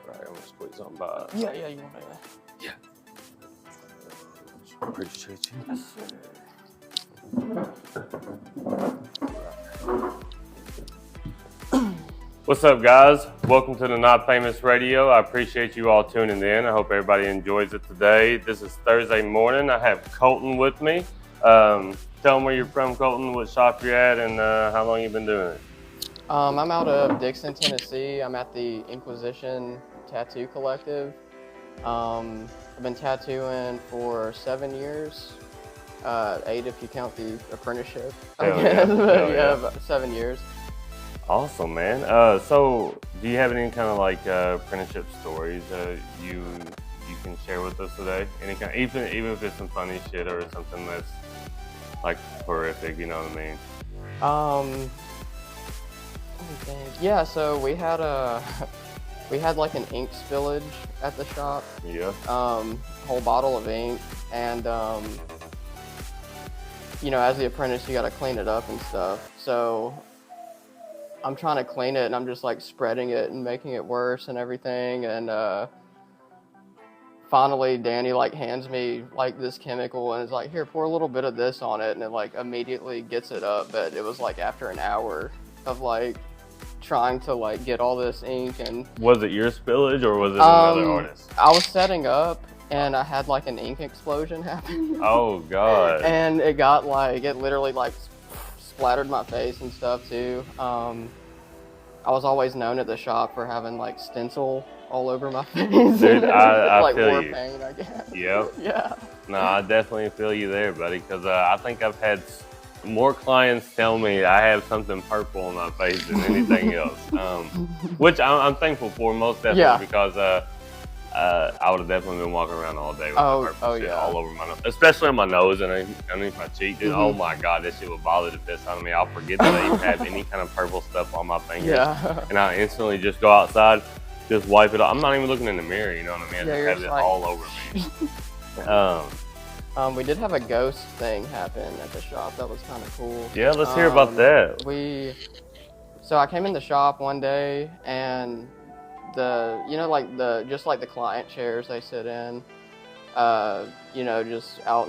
Right, I'm gonna squeeze on by. Yeah, you want to. Yeah. Appreciate you. Yes, sir. What's up, guys? Welcome to the Not Famous Radio. I appreciate you all tuning in. I hope everybody enjoys it today. This is Thursday morning. I have Colton with me. Tell them where you're from, Colton, what shop you're at, and how long you've been doing it. I'm out of Dixon, Tennessee. I'm at the Inquisition Tattoo Collective. I've been tattooing for 7 years. 8 if you count the apprenticeship. Yeah. About 7 years. Awesome, man. So do you have any kind of like apprenticeship stories you can share with us today? Any kind, even if it's some funny shit or something that's like horrific, you know what I mean? Let me think. Yeah, so we had like an ink spillage at the shop. Yeah. Whole bottle of ink, and you know, as the apprentice, you got to clean it up and stuff. So I'm trying to clean it, and I'm just like spreading it and making it worse and everything. And finally, Danny like hands me like this chemical and is like, "Here, pour a little bit of this on it," and it like immediately gets it up. But it was like after an hour of like trying to like get all this ink. And was it your spillage or was it another artist? I was setting up, and I had like an ink explosion happen. Oh God. And it got like, it literally like splattered my face and stuff too. I was always known at the shop for having like stencil all over my face. Dude, I like feel war you. paint, I guess. Yep. Yeah. No, I definitely feel you there, buddy, because I think I've had more clients tell me I have something purple on my face than anything else, which I'm thankful for, most definitely, Yeah. because I would have definitely been walking around all day with purple shit all over my nose, especially on my nose and underneath my cheek. Dude, oh my God, that shit would bother the piss out of me. I'll forget that I even have any kind of purple stuff on my fingers, and I instantly just go outside, just wipe it off. I'm not even looking in the mirror, you know what I mean? I just have it all over me. We did have a ghost thing happen at the shop. That was kind of cool. Yeah, let's hear about that. So I came in the shop one day, and just like the client chairs they sit in, just out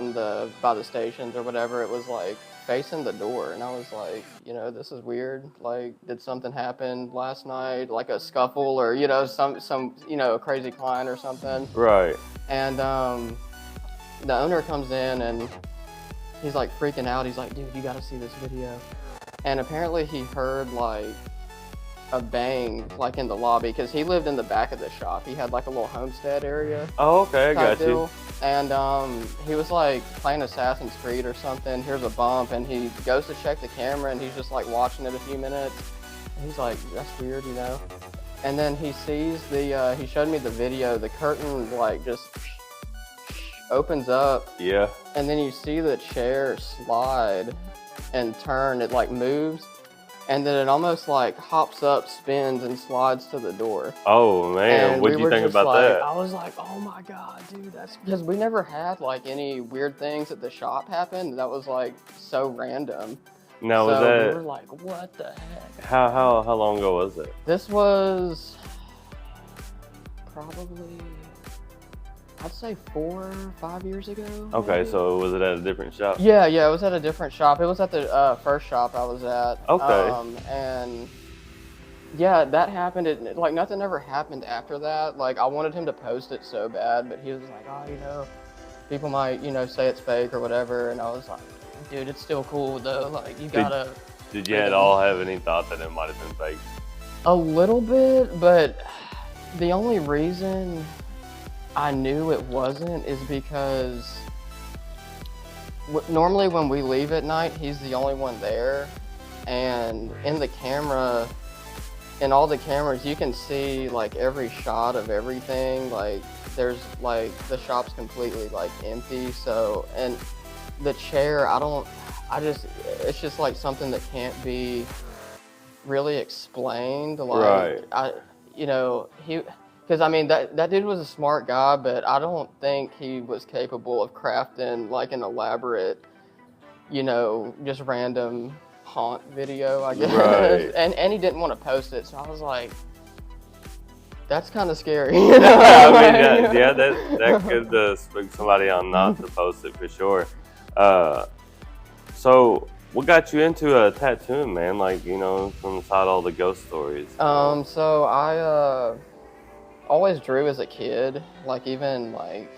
by the stations or whatever, it was like facing the door, and I was like, this is weird. Like, did something happen last night, like a scuffle or some crazy client or something? Right. And the owner comes in and he's like freaking out. He's like, "Dude, you gotta see this video." And apparently he heard like a bang like in the lobby, because he lived in the back of the shop. He had like a little homestead area. Oh, okay, I got you. And he was like playing Assassin's Creed or something. Here's a bump, and he goes to check the camera, and he's just like watching it a few minutes. And he's like, "That's weird, And then he sees he showed me the video, the curtain like just opens up. Yeah. And then you see the chair slide and turn. It like moves, and then it almost like hops up, spins, and slides to the door. Oh man, what do you think about that? I was like, "Oh my God, dude, that's," because we never had like any weird things at the shop happen. That was like so random. Now, was so that? We were like, "What the heck?" How long ago was it? This was probably, I'd say 4 or 5 years ago. Okay, maybe. so was it at a different shop? Yeah, it was at a different shop. It was at the first shop I was at. Okay. And yeah, that happened. Like nothing ever happened after that. Like I wanted him to post it so bad, but he was like, "Oh, people might, say it's fake or whatever." And I was like, "Dude, it's still cool though. Like you gotta." Did you at all have any thought that it might have been fake? A little bit, but the only reason I knew it wasn't is because normally when we leave at night, he's the only one there, and in all the cameras, you can see like every shot of everything. Like there's like the shop's completely like empty. So, and the chair, it's just like something that can't be really explained. Like, right. Because, I mean, that dude was a smart guy, but I don't think he was capable of crafting, like, an elaborate, you know, just random haunt video, I guess. Right. And he didn't want to post it, so I was like, that's kind of scary. I mean, that could spook somebody on not to post it for sure. So what got you into tattooing, man? Like, you know, from inside all the ghost stories. So I always drew as a kid. Like, even like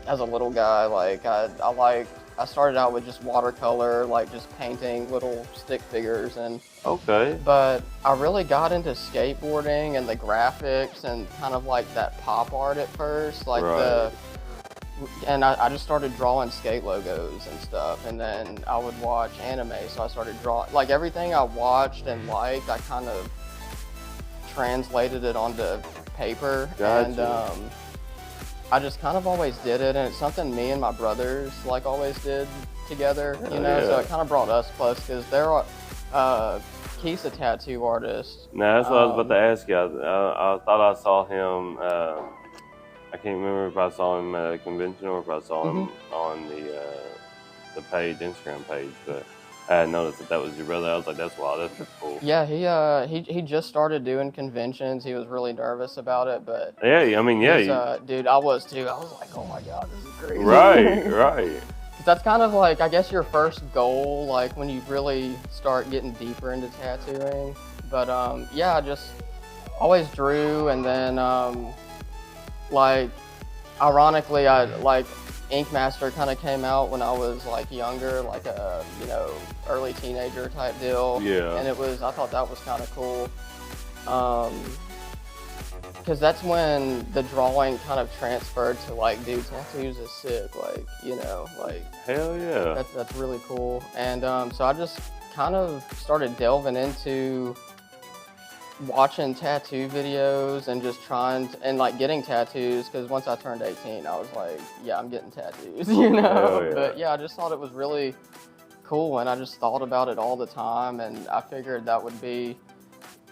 as a little guy, like I started out with just watercolor, like just painting little stick figures, and but I really got into skateboarding and the graphics and kind of like that pop art at first, like and I just started drawing skate logos and stuff, and then I would watch anime, so I started drawing, like everything I watched and liked, I kind of translated it onto paper. Gotcha. And I just kind of always did it, and it's something me and my brothers like always did together, you know. So it kind of brought us close, because there are Keith's a tattoo artist. No, that's what I was about to ask you. I thought I saw him. I can't remember if I saw him at a convention or if I saw him on the page, Instagram page, but I had noticed that was your brother. I was like, that's wild. That's pretty cool. Yeah, he just started doing conventions. He was really nervous about it, but yeah, I mean, yeah, dude, I was too. I was like, oh my god, this is crazy. Right. That's kind of like, I guess, your first goal, like when you really start getting deeper into tattooing. But yeah, I just always drew, and then like ironically, I like Ink Master kind of came out when I was like younger, like a, you know, early teenager type deal. Yeah. And I thought that was kind of cool. Because that's when the drawing kind of transferred to like, dude, tattoos is sick, like, you know, like. Hell yeah. That's really cool. And so I just kind of started delving into watching tattoo videos and just trying to, and like getting tattoos, because once I turned 18, I was like, yeah, I'm getting tattoos, you know. Yeah. But yeah, I just thought it was really cool, and I just thought about it all the time, and I figured that would be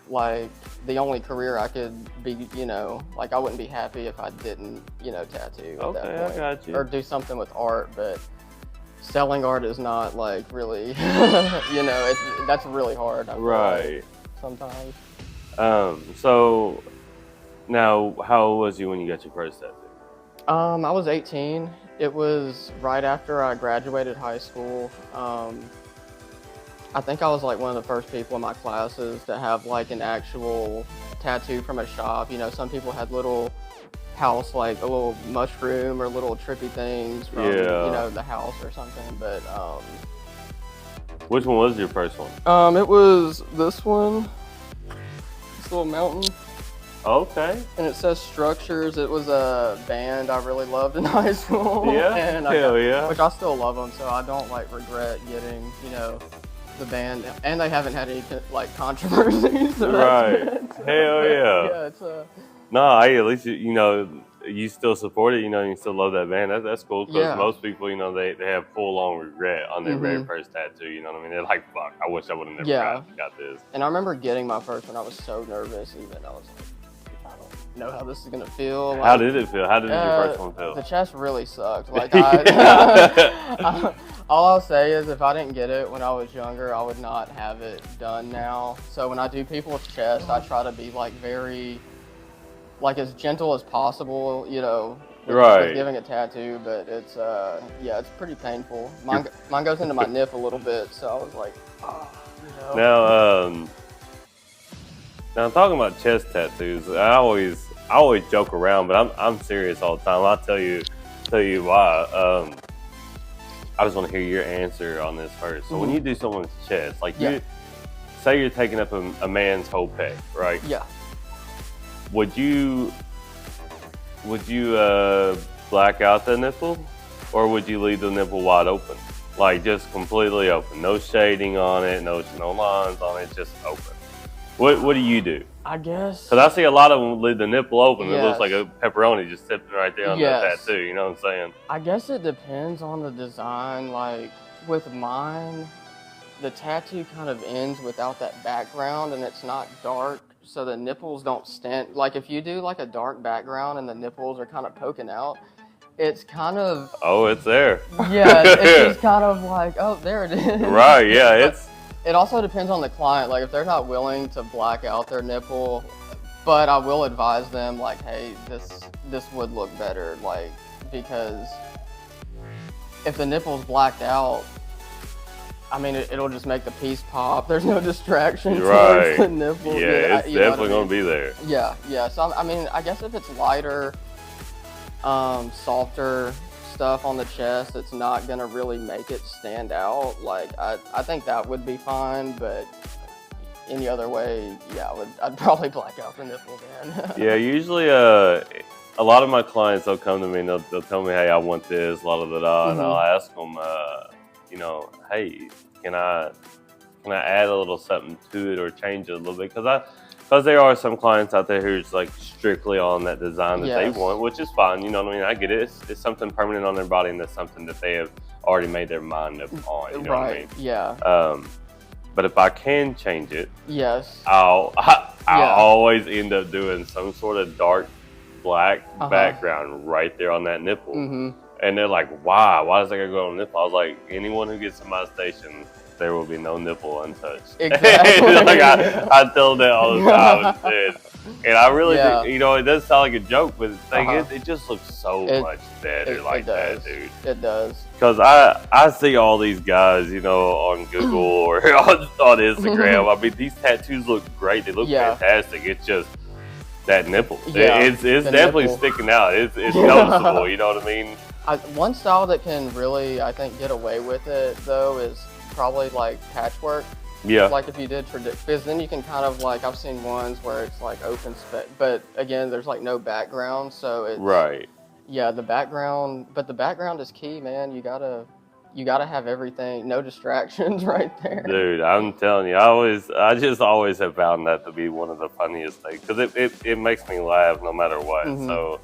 like the only career I could be, you know, like I wouldn't be happy if I didn't, you know, tattoo at that point. I got you. Or do something with art, but selling art is not like really, you know, that's really hard. I feel like, sometimes. So now, how old was you when you got your first tattoo? I was 18. It was right after I graduated high school. I think I was like one of the first people in my classes to have like an actual tattoo from a shop. You know, some people had little house, like a little mushroom or little trippy things from, you know, the house or something. But which one was your first one? It was this one. Little mountain. Okay. And it says Structures. It was a band I really loved in high school. Yeah. And yeah. Which I still love them, so I don't like regret getting, you know, the band. And they haven't had any like controversies. So right. So, Hell yeah. Yeah, it's No, at least you know, you still support it. You know, you still love that band. That's cool, because most people, you know, they have full on regret on their very first tattoo. You know what I mean? They're like, fuck, I wish I would have never got this. And I remember getting my first one. I was so nervous. Even I was like, I don't know how this is gonna feel. Like, how did it feel? How did your first one feel? The chest really sucked. Like all I'll say is, if I didn't get it when I was younger, I would not have it done now. So when I do people's chest, I try to be like very, like as gentle as possible, you know, with giving a tattoo, but it's yeah, it's pretty painful. Mine goes into my nip a little bit, so I was like, you know. Now talking about chest tattoos, I always joke around, but I'm serious all the time. I'll tell you why. I just want to hear your answer on this first. So when you do someone's chest, like you say you're taking up a man's whole pec, right? Yeah. Would you black out the nipple, or would you leave the nipple wide open, like just completely open, no shading on it, no lines on it, just open? What do you do? I guess. Because I see a lot of them leave the nipple open. It looks like a pepperoni just sitting right there on the tattoo. You know what I'm saying? I guess it depends on the design. Like with mine, the tattoo kind of ends without that background, and it's not dark. so the nipples don't stand. Like if you do like a dark background and the nipples are kind of poking out, it's kind of... Oh, it's there. Yeah, it's just kind of like, oh, there it is. Right, yeah, It also depends on the client. Like if they're not willing to black out their nipple, but I will advise them like, hey, this would look better, like, because if the nipple's blacked out, I mean, it'll just make the piece pop. There's no distraction towards the nipple. Yeah, it's definitely going to be there. Yeah, yeah. So, I mean, I guess if it's lighter, softer stuff on the chest, it's not going to really make it stand out. Like, I think that would be fine, but any other way, yeah, I'd probably black out the nipple again. Yeah, usually a lot of my clients, they'll come to me and they'll tell me, hey, I want this, la-da-da-da, and I'll ask them, you know, hey, can I add a little something to it or change it a little bit? Because there are some clients out there who's like strictly on that design that they want, which is fine. You know what I mean? I get it. It's something permanent on their body, and that's something that they have already made their mind up on. You know what I mean? Yeah. But if I can change it, I'll always end up doing some sort of dark black background right there on that nipple. And they're like, why does that go on the nipple? I was like, anyone who gets to my station, there will be no nipple untouched. Exactly. Like I tell them that all the time. And I really think, you know, it does sound like a joke, but the thing is, it just looks so much better that, dude. It does. Because I see all these guys, you know, on Google or on Instagram. I mean, these tattoos look great. They look fantastic. It's just that nipple. It's definitely nipple sticking out. It's noticeable, you know what I mean? One style that can really, I think, get away with it, though, is probably like patchwork. Yeah. Like if you did because then you can kind of like, I've seen ones where it's like open but again, there's like no background, so it's yeah, the background is key, man. You gotta have everything, no distractions right there. Dude, I'm telling you, I just always have found that to be one of the funniest things because it makes me laugh no matter what. So,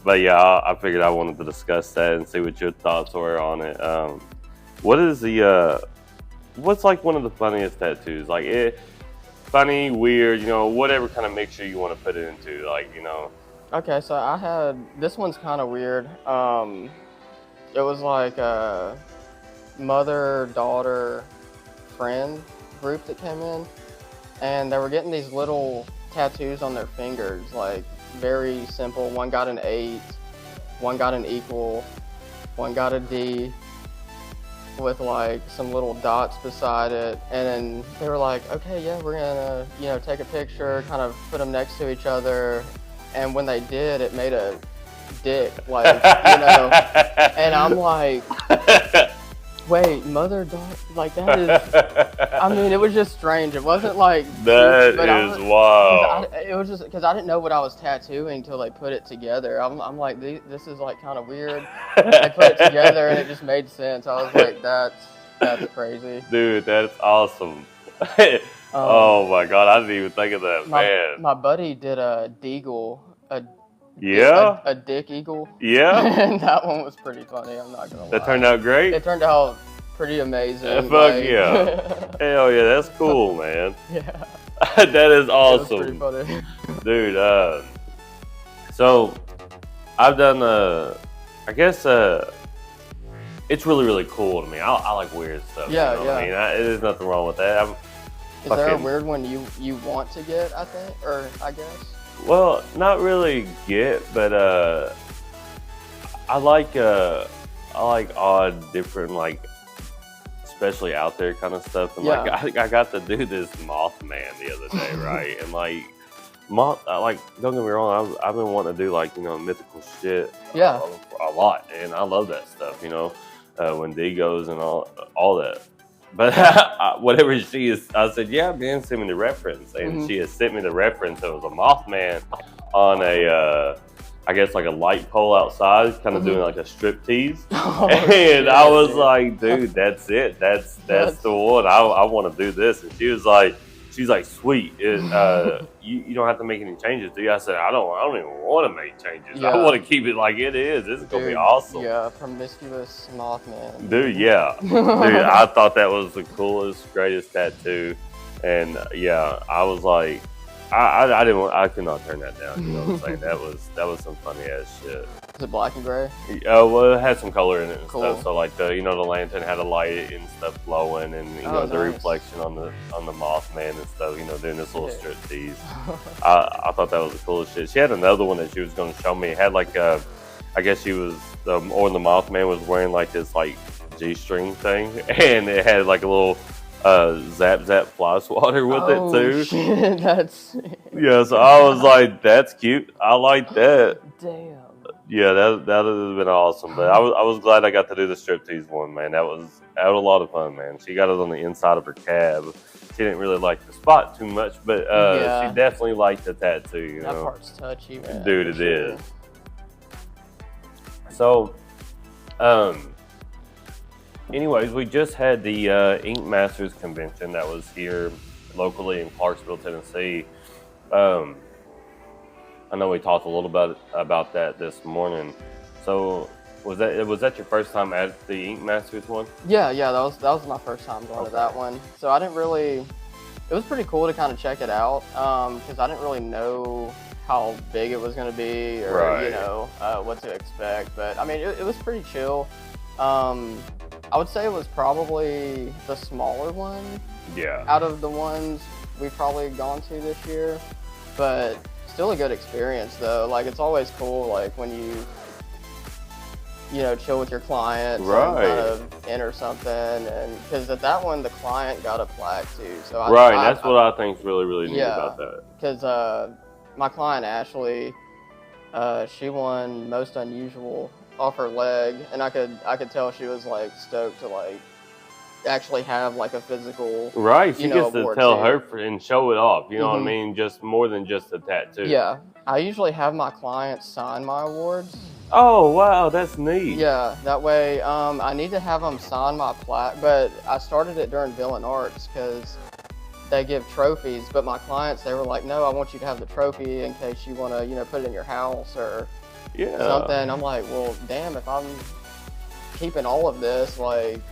but yeah, I figured I wanted to discuss that and see what your thoughts were on it. What is what's like one of the funniest tattoos? Like funny, weird, you know, whatever kind of mixture you want to put it into, like, you know. Okay, so this one's kind of weird. It was like a mother-daughter friend group that came in, and they were getting these little tattoos on their fingers, like very simple. One got an 8, one got an equal, one got a D with like some little dots beside it, and then they were like, okay, yeah, we're gonna, you know, take a picture, kind of put them next to each other, and when they did, it made a dick, like, you know, and I'm like, wait, mother, daughter, like that is, I mean, it was just strange. It wasn't like that is wild. It was just because I didn't know what I was tattooing till they put it together. I'm like, this is like kind of weird. They put it together and it just made sense. I was like, that's crazy. Dude, that's awesome. Oh my god, I didn't even think of that, man. My buddy did a deagle, a dick eagle. Yeah. And that one was pretty funny, I'm not gonna lie. That turned out great? It turned out pretty amazing. Fuck yeah. Hell yeah, that's cool, man. Yeah. That is awesome. Pretty funny. Dude, so I've done I guess it's really, really cool to me. I like weird stuff. Yeah, you know what I mean? There's nothing wrong with that. Is there a weird one you want to get, I think, or I guess? Well, not really but I like odd, different, like, especially out there kind of stuff. And like I got to do this Mothman the other day, right? And like don't get me wrong, I've been wanting to do, like, you know, mythical shit a lot, and I love that stuff, you know, when D goes and all that. But whatever she is, I said, yeah, man, send me the reference. And she has sent me the reference. It was a Mothman on I guess like a light pole outside, kind of doing like a striptease. And I was like, dude, that's it. That's the one. I want to do this. And she's like, sweet. You don't have to make any changes, do you? I said, I don't even want to make changes. I want to keep it like it is. This is going to be awesome. Yeah, promiscuous Mothman. Dude, yeah. Dude, I thought that was the coolest, greatest tattoo. And yeah, I was like, I could not turn that down. You know what I'm saying? That was some funny ass shit. Is it black and gray? Well, it had some color in it and Cool. stuff. So like the lantern had a light and stuff glowing, and the nice. reflection on the Mothman and stuff. Doing this little strip tease. I thought that was the coolest shit. She had another one that she was going to show me. It had like I guess she was the Mothman was wearing like this like G-string thing, and it had like a little zap fly swatter with it too. Shit, that's yeah. So I was like, that's cute. I like that. Damn. Yeah, that would have been awesome. But I was glad I got to do the striptease one, man. That was a lot of fun, man. She got it on the inside of her cab. She didn't really like the spot too much, but she definitely liked the tattoo. That part's touchy, man. Dude, it is. So, anyways, we just had the Ink Masters convention that was here locally in Clarksville, Tennessee. I know we talked a little bit about that this morning. So was that your first time at the Ink Masters one? Yeah, that was my first time going to that one. So I didn't really. It was pretty cool to kind of check it out because I didn't really know how big it was going to be or what to expect. But I mean, it was pretty chill. I would say it was probably the smaller one. Yeah. Out of the ones we've probably gone to this year, but still a good experience though. Like it's always cool, like when you chill with your clients, and kind of enter something, and because at that one the client got a plaque too. So that's what I think is really really neat about that. Because my client Ashley, she won most unusual off her leg, and I could tell she was like stoked to like actually have like a physical she gets to tell her and show it off, you know what I mean, just more than just a tattoo. Yeah, I usually have my clients sign my awards. Oh wow, that's neat. Yeah, that way I need to have them sign my plaque, but I started it during Villain Arts because they give trophies, but my clients, they were like, no, I want you to have the trophy in case you want to put it in your house or something. I'm like, well damn, if I'm keeping all of this, like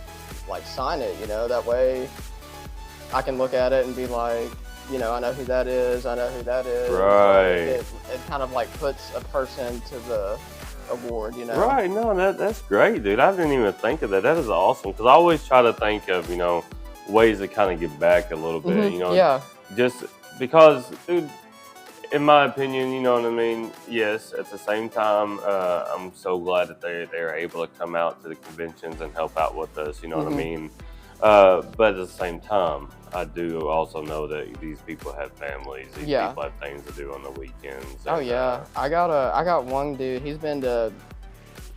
sign it, that way I can look at it and be like, I know who that is, Right. Like, it kind of like puts a person to the award, Right, no, that's great, dude. I didn't even think of that. That is awesome, because I always try to think of, ways to kind of give back a little bit, Yeah. Just because, dude, in my opinion, you know what I mean? Yes, at the same time, I'm so glad that they're able to come out to the conventions and help out with us, you know what I mean? But at the same time, I do also know that these people have families. These people have things to do on the weekends. And, I got one dude, he's been to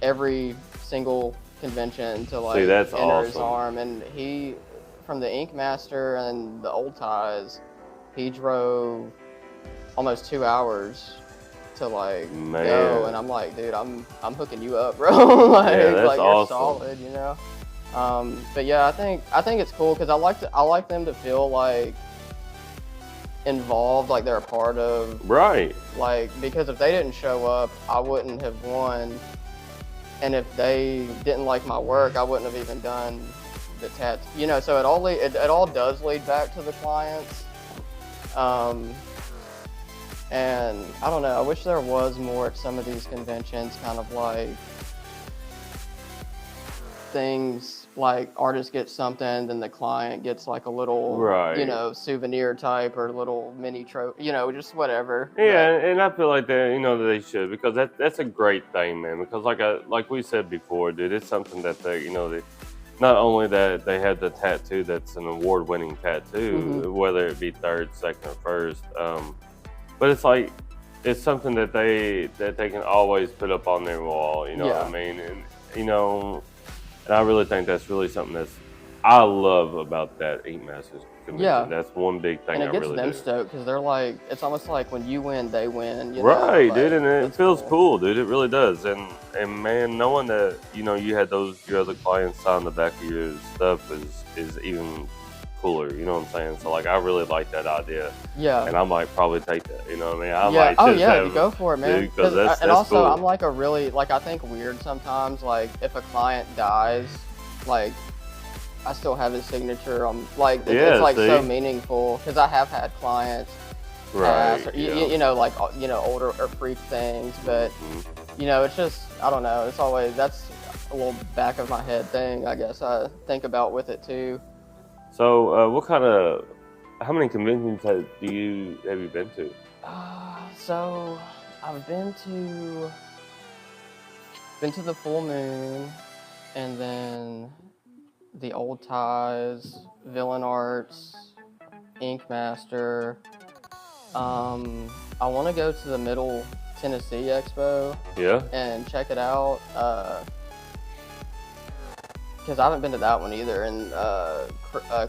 every single convention to like enter his arm, and he, from the Ink Master and the Old Ties, he drove almost 2 hours to like go, and I'm like, dude, I'm hooking you up, bro. That's you're solid, But yeah, I think it's cool because I like them to feel like involved, like they're a part of. Right. Like, because if they didn't show up, I wouldn't have won, and if they didn't like my work, I wouldn't have even done the tattoo. So it all does lead back to the clients. And I don't know, I wish there was more at some of these conventions, kind of like things like artist gets something, then the client gets like a little, souvenir type or little mini trophy, just whatever. Yeah, and I feel like that, that they should, because that's a great thing, man. Because like we said before, dude, it's something that they, not only that they have the tattoo that's an award-winning tattoo, whether it be third, second, or first, but it's something that they can always put up on their wall, you know what I mean? And and I really think that's really something I love about that Ink Masters convention. Yeah. That's one big thing I really do. And it gets them stoked because they're like, it's almost like when you win, they win. Right, dude, and it feels cool, dude. It really does. And man, knowing that, you had your other clients sign the back of your stuff is even cooler, you know what I'm saying? So I really like that idea. Yeah. And I might probably take that, you know what I mean? You go for it, man. Dude, that's also, cool. I'm like a really, I think weird sometimes, like if a client dies, like I still have his signature on, like, Yeah, it's like see? so meaningful, because I have had clients pass, or, you know, like, you know, older or freak things, but you know, it's just, I don't know, it's always, that's a little back of my head thing, I guess I think about with it too. So, how many conventions have you been to? So I've been to the Full Moon, and then the Old Ties, Villain Arts, Ink Master. I want to go to the Middle Tennessee Expo. Yeah. And check it out. Because I haven't been to that one either. And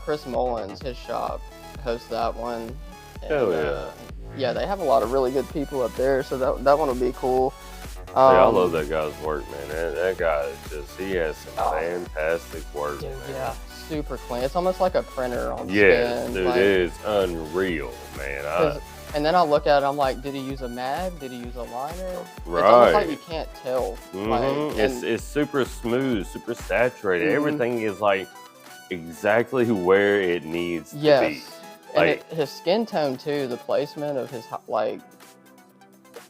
Chris Mullins, his shop, hosts that one. And, Hell yeah. Yeah, they have a lot of really good people up there, so that one will be cool. Yeah, I love that guy's work, man. That guy is just, he has some fantastic work, dude, man. Yeah, super clean. It's almost like a printer on yes, skin. Dude, like, it is unreal, man. And then I look at it, I'm like, did he use a mag? Did he use a liner? Right. It's almost like you can't tell. Like, it's super smooth, super saturated. Everything is like exactly where it needs to be. And his skin tone too, the placement of his, like,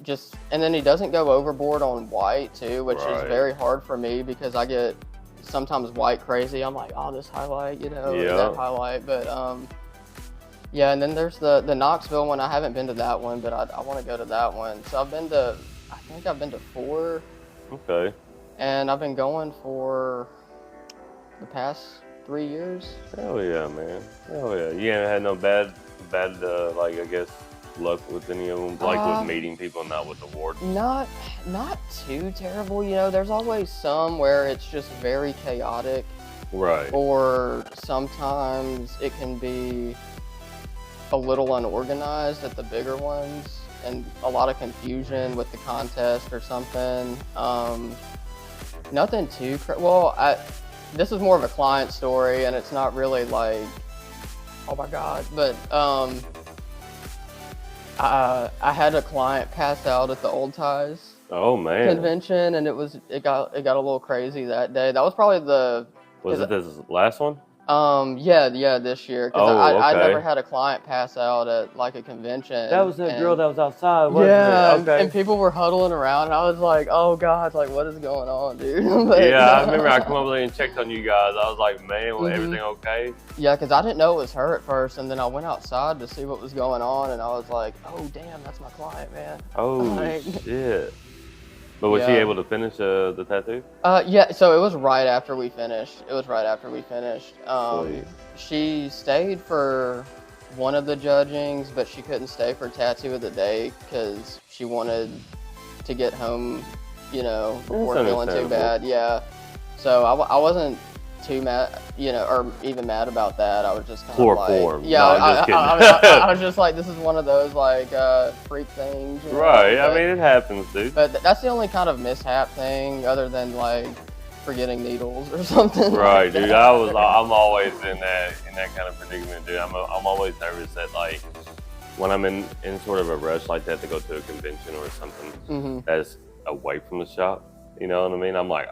just, and then he doesn't go overboard on white too, which is very hard for me because I get sometimes white crazy. I'm like, oh, this highlight, you know, that highlight. But yeah, and then there's the Knoxville one. I haven't been to that one, but I want to go to that one. So I think I've been to 4. Okay. And I've been going for the past 3 years. Hell yeah, man. Hell yeah. You haven't had no bad, like, I guess, luck with any of them, like with meeting people, not with awards? Not too terrible, you know. There's always some where it's just very chaotic. Right. Or sometimes it can be a little unorganized at the bigger ones, and a lot of confusion with the contest or something. Nothing too this is more of a client story, and it's not really like, oh my god, but I had a client pass out at the Old Ties convention, and it got a little crazy that day. That was probably Was it this last one? Yeah, this year. Because I never had a client pass out at like a convention. That was that girl that was outside, wasn't it? Okay. And people were huddling around, and I was like, oh god, like what is going on, dude? I remember I come over there and checked on you guys. I was like, man, was everything okay? Yeah, because I didn't know it was her at first, and then I went outside to see what was going on, and I was like, oh damn, that's my client, man. Oh shit. But was she able to finish the tattoo? Yeah, so it was right after we finished. She stayed for one of the judgings, but she couldn't stay for tattoo of the day because she wanted to get home, you know, before feeling too bad. Yeah. So I wasn't too mad, you know, or even mad about that. I was just kind of like, yeah, no, I was just like, this is one of those like freak things, you know? Right? I mean, it happens, dude. But that's the only kind of mishap thing, other than like forgetting needles or something. Right, dude. I'm always in that kind of predicament, dude. I'm always nervous that like when I'm in sort of a rush like that to go to a convention or something that's away from the shop. You know what I mean? I'm like,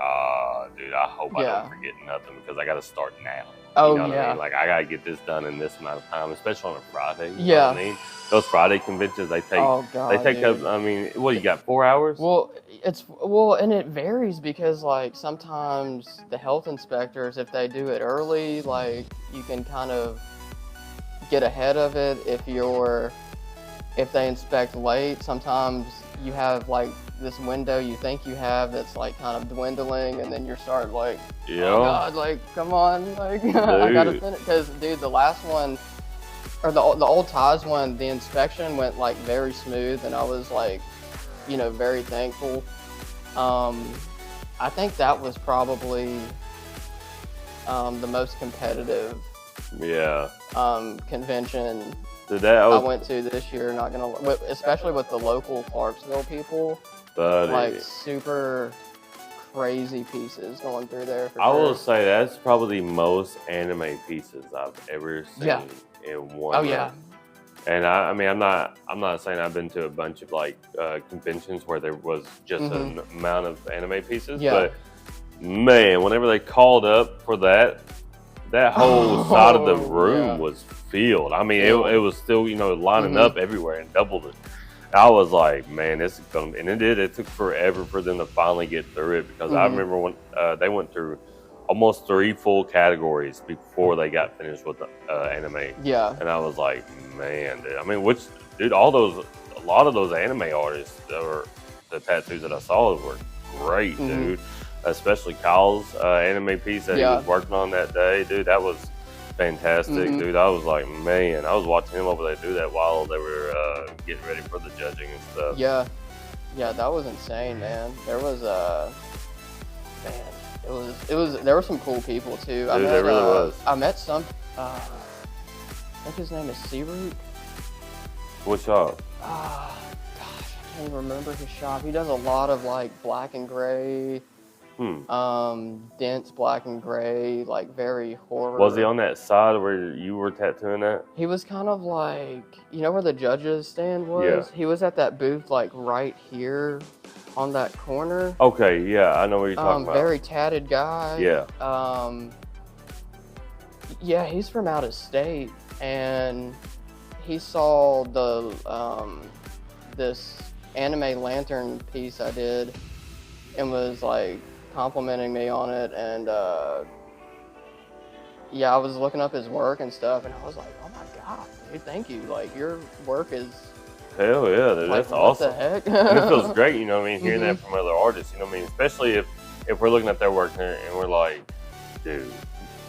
dude, I hope I don't forget nothing because I got to start now. You know what I mean? Like, I got to get this done in this amount of time, especially on a Friday. You know what I mean? Those Friday conventions, they take, up, I mean, what, you got 4 hours? Well, and it varies because, like, sometimes the health inspectors, if they do it early, like, you can kind of get ahead of it. If they inspect late, sometimes you have, like, this window you think you have that's like kind of dwindling, and then you start like, oh god, like come on, like I gotta finish. Because dude, the last one, or the Old Ties one, the inspection went like very smooth, and I was like, you know, very thankful. I think that was probably the most competitive convention I went to this year. Not gonna, especially with the local Clarksville people. Like super crazy pieces going through there. I will say that's probably the most anime pieces I've ever seen in one. Oh yeah. And I mean, I'm not saying I've been to a bunch of like conventions where there was just an amount of anime pieces, but man, whenever they called up for that that whole side of the room was filled. I mean, it was still, you know, lining up everywhere and doubled it. I was like, man, this is gonna, and it did. It took forever for them to finally get through it, because I remember when they went through almost 3 full categories before they got finished with the anime. Yeah. And I was like, man, dude. I mean, a lot of those anime artists that were the tattoos that I saw were great, dude. Especially Kyle's anime piece that he was working on that day, dude. That was fantastic, dude. I was like, man, I was watching him over there do that while they were getting ready for the judging and stuff. Yeah, that was insane, man. There was there were some cool people too. Dude, there really was. I met some. I think his name is Searoot. What shop? Gosh, I can't even remember his shop. He does a lot of like black and gray. Dense black and gray, like very horror. Was he on that side where you were tattooing at? He was kind of like, you know where the judges stand was? Yeah. He was at that booth like right here on that corner. Okay, yeah, I know what you're talking about. Very tatted guy. Yeah. Yeah, he's from out of state, and he saw the this anime lantern piece I did and was like complimenting me on it, and yeah, I was looking up his work and stuff, and I was like, oh my god, dude, thank you, like your work is hell yeah, dude, like, that's awesome. What the heck? And it feels great, you know what I mean, hearing that from other artists, you know what I mean, especially if we're looking at their work and we're like, dude,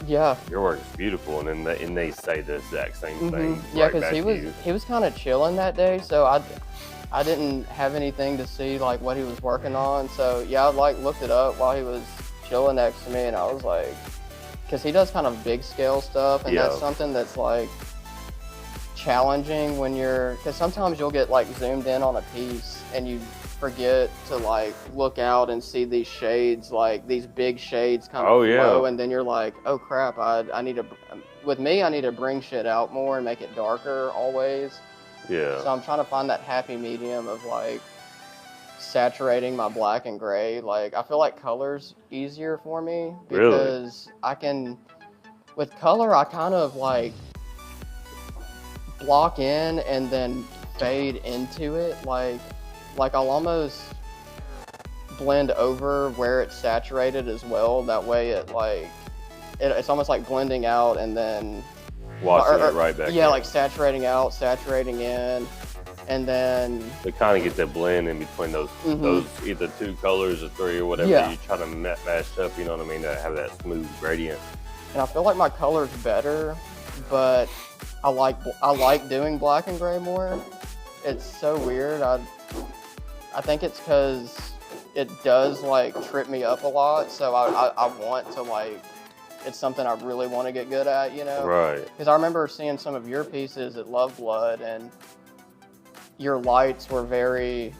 yeah, your work is beautiful, and then they say the exact same thing. Yeah, because he was kind of chilling that day, so I didn't have anything to see like what he was working on, so yeah, I like looked it up while he was chilling next to me, and I was like, because he does kind of big scale stuff, and that's something that's like challenging when because sometimes you'll get like zoomed in on a piece and you forget to like look out and see these shades, like these big shades kind of flow, and then you're like, oh crap, I need to bring shit out more and make it darker always. Yeah. So I'm trying to find that happy medium of like saturating my black and gray. Like I feel like color's easier for me because I can, with color, I kind of like block in and then fade into it. Like I'll almost blend over where it's saturated as well. That way it like, it's almost like blending out and then washing it right back in. Like saturating out, saturating in, and then to kind of get that blend in between those either 2 colors or 3 or whatever you try to mash up, you know what I mean, to have that smooth gradient. And I feel like my color's better, but I like doing black and gray more. It's so weird. I think it's because it does like trip me up a lot, so I want to like, it's something I really want to get good at, you know? Right. Because I remember seeing some of your pieces at Love Blood, and your lights were very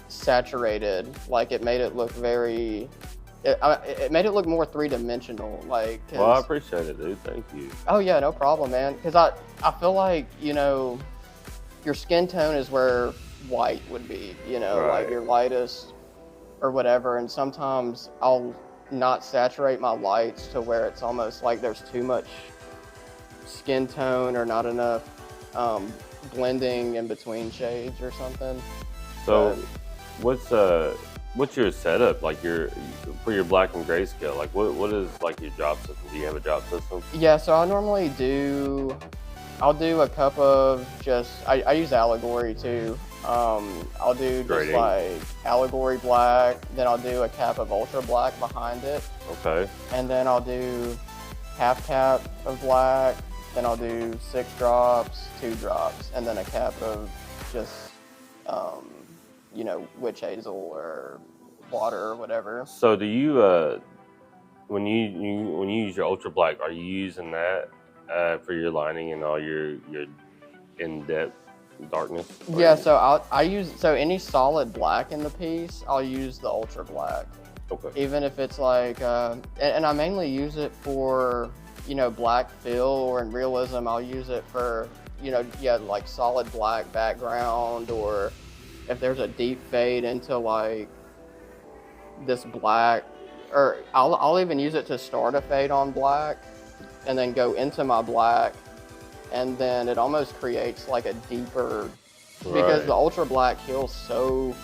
saturated. Like it made it look very, it made it look more 3-dimensional. Like, well, I appreciate it, dude. Thank you. Oh yeah, no problem, man. Because I feel like, you know, your skin tone is where white would be, you know, like your lightest or whatever. And sometimes I'll not saturate my lights to where it's almost like there's too much skin tone or not enough blending in between shades or something. So what's your setup like for your black and gray scale? Like what is like your job system? Do you have a job system? Yeah, so I normally I'll do a cup of I use Allegory too. I'll do just like Allegory black, then I'll do a cap of ultra black behind it. Okay. And then I'll do half cap of black, then I'll do 6 drops, 2 drops, and then a cap of just, you know, witch hazel or water or whatever. So do you, when you use your ultra black, are you using that for your lining and all your in-depth darkness? Yeah, so I use any solid black in the piece, I'll use the ultra black. Okay. Even if it's like, and I mainly use it for, you know, black fill, or in realism, I'll use it for, you know, like solid black background, or if there's a deep fade into like this black, or I'll even use it to start a fade on black. and then go into my black, and then it almost creates like a deeper, because the ultra black heals so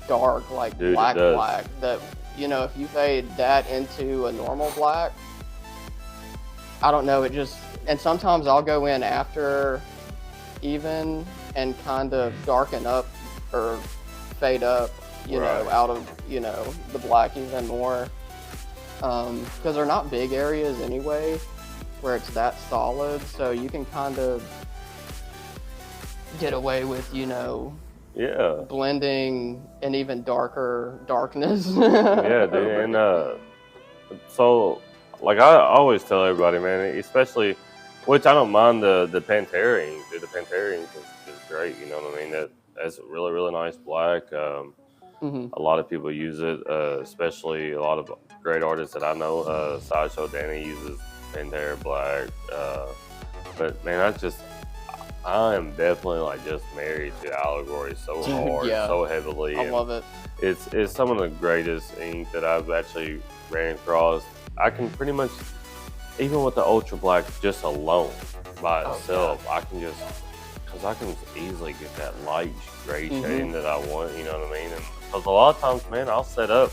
dark, like black, that, you know, if you fade that into a normal black, I don't know, it just, and sometimes I'll go in after even and kind of darken up or fade up, you know, out of, you know, the black even more, because they're not big areas anyway where it's that solid, so you can kind of get away with, you know, blending an even darker darkness. Yeah, dude, and so, like, I always tell everybody, man, especially, which I don't mind the Pantherine. Dude, the Pantherine is great, you know what I mean? That's a really, really nice black. A lot of people use it, especially a lot of great artists that I know. Sideshow Danny uses Panther black. But, man, I am definitely, like, just married to Allegory so hard, so heavily. I love it. It's some of the greatest ink that I've actually ran across. I can pretty much, even with the Ultra Black just alone by itself, I can just, because I can easily get that light gray shading that I want, you know what I mean? And because a lot of times, man, I'll set up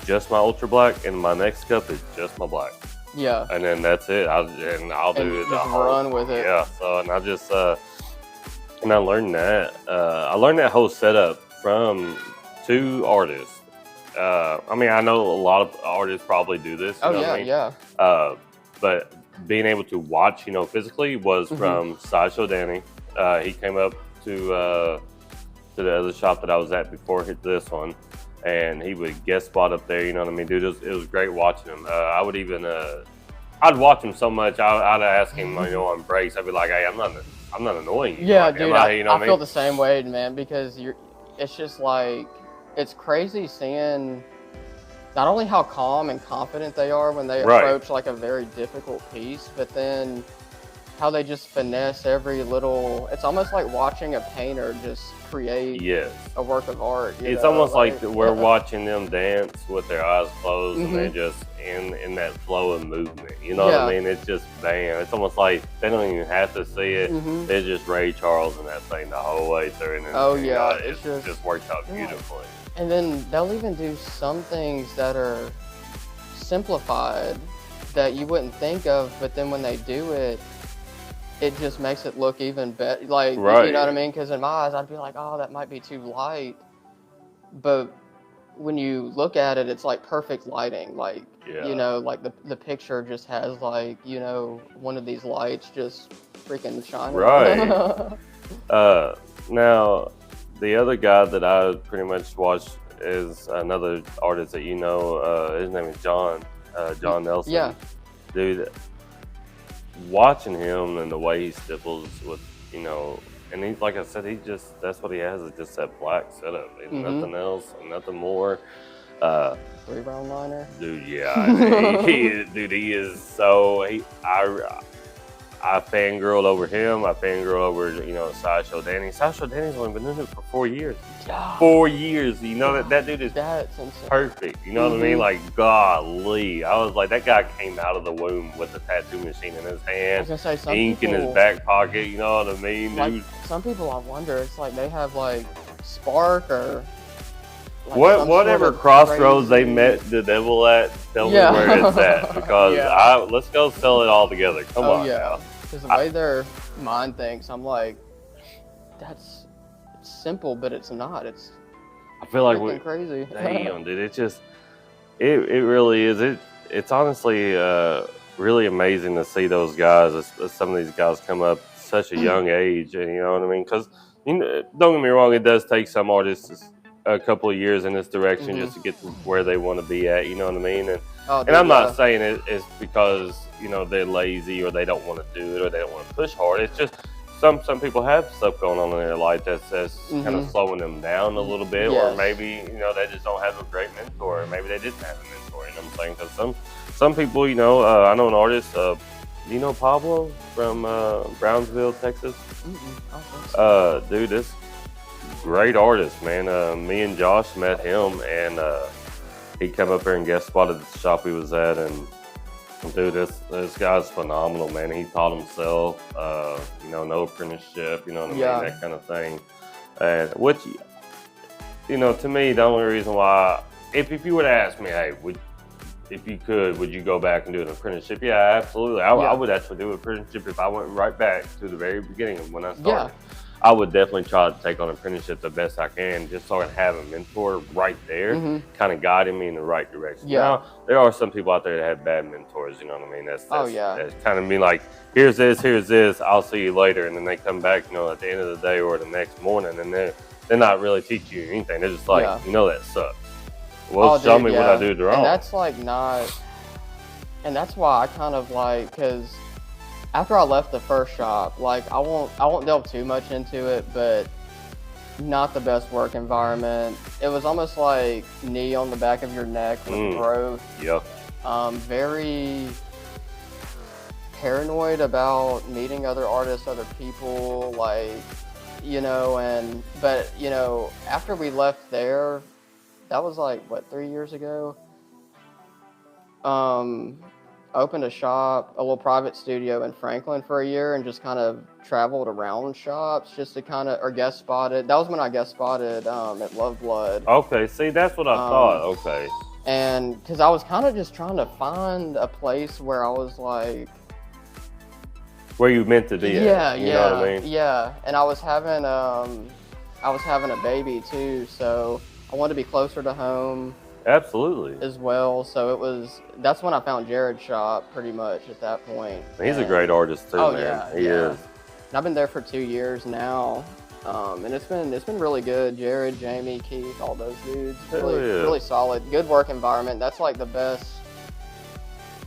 just my Ultra Black and my next cup is just my black. Yeah. And then that's it. I'll do it. Just run with it. Yeah. So, and I just, and I learned that. I learned that whole setup from 2 artists. I mean, I know a lot of artists probably do this. You know what I mean? Yeah. But being able to watch, you know, physically was from Sideshow Danny. He came up to the other shop that I was at before this one, and he would guest spot up there. You know what I mean, dude? It was great watching him. I would even, I'd watch him so much. I'd ask him, you know, on breaks. I'd be like, "Hey, I'm not annoying you." Yeah, like, dude. I feel the same way, man. Because it's just like, it's crazy seeing not only how calm and confident they are when they approach like a very difficult piece, but then how they just finesse every little. It's almost like watching a painter just create a work of art. It's almost like we're watching them dance with their eyes closed and they're just in that flow of movement. You know what I mean? It's just bam. It's almost like they don't even have to see it. They're just Ray Charles in that thing the whole way through. And it just works out beautifully. And then they'll even do some things that are simplified that you wouldn't think of, but then when they do it, it just makes it look even better. Like, you know what I mean? Because in my eyes, I'd be like, oh, that might be too light. But when you look at it, it's like perfect lighting. Like, you know, like the picture just has like, you know, one of these lights just freaking shining. Right. Now, the other guy that I pretty much watched is another artist that you know. His name is John Nelson. Yeah. Dude, watching him and the way he stipples with, you know, and he, like I said, that's what he has, is just that black setup. Nothing else, nothing more. 3-round liner. Dude, yeah. He is so, I fangirled over him. I fangirled over, you know, Sideshow Danny. Sideshow Danny's only been doing it for 4 years. 4 years. You know, that dude is perfect. You know what I mean? Like, golly. I was like, that guy came out of the womb with a tattoo machine in his hand, ink in his back pocket. You know what I mean, like, dude? Some people, I wonder, it's like they have, like, spark or... Like whatever crossroads they met the devil at, tell me where it's at, because let's go sell it all together. Come on now. Because the way their mind thinks, I'm like, it's simple, but it's not. It's I feel like we're crazy. Damn, dude, it's just it really is. It's honestly really amazing to see those guys. Some of these guys come up at such a young age, and you know what I mean. Because don't get me wrong, it does take some artists a couple of years in this direction just to get to where they want to be at, you know what I mean? And, and I'm not saying it's because, you know, they're lazy or they don't want to do it or they don't want to push hard. It's just some people have stuff going on in their life that's kind of slowing them down a little bit, or maybe, you know, they just don't have a great mentor, or maybe they didn't have a mentor, you know what I'm saying? Because some people, you know, I know an artist, do you know Pablo from Brownsville, Texas? Dude, this great artist, man. Me and Josh met him, and he came up here and guest spotted the shop he was at, and Dude, this guy's phenomenal, man. He taught himself, no apprenticeship, you know what I mean, that kind of thing. And which, to me, the only reason why, if you would ask me, hey, if you could, would you go back and do an apprenticeship? Yeah, absolutely. I would actually do an apprenticeship if I went right back to the very beginning of when I started. Yeah. I would definitely try to take on an apprenticeship the best I can, just so I can have a mentor right there, kind of guiding me in the right direction. Yeah. Now, there are some people out there that have bad mentors, you know what I mean? That's kind of me like, here's this, I'll see you later. And then they come back, at the end of the day or the next morning, and they're not really teaching you anything. They're just like, that sucks. Well, show me what I do wrong. And that's like and that's why I kind of like, because after I left the first shop, like I won't delve too much into it, but not the best work environment. It was almost like knee on the back of your neck with growth. Yep. Very paranoid about meeting other artists, other people, like, but after we left there, that was like, what, 3 years ago? Opened a shop, a little private studio in Franklin for a year, and just kind of traveled around shops just to or guest spotted. That was when I guest spotted at Love Blood. Okay, see, that's what I thought. Okay. And because I was kind of just trying to find a place where I was like, where you meant to be at. You know what I mean? Yeah. And I was having a baby too, so I wanted to be closer to home. Absolutely. As well, so that's when I found Jared's shop pretty much at that point. He's a great artist too, man. He is. And I've been there for 2 years now, and it's been really good. Jared, Jamie, Keith, all those dudes, really solid. Good work environment. That's like the best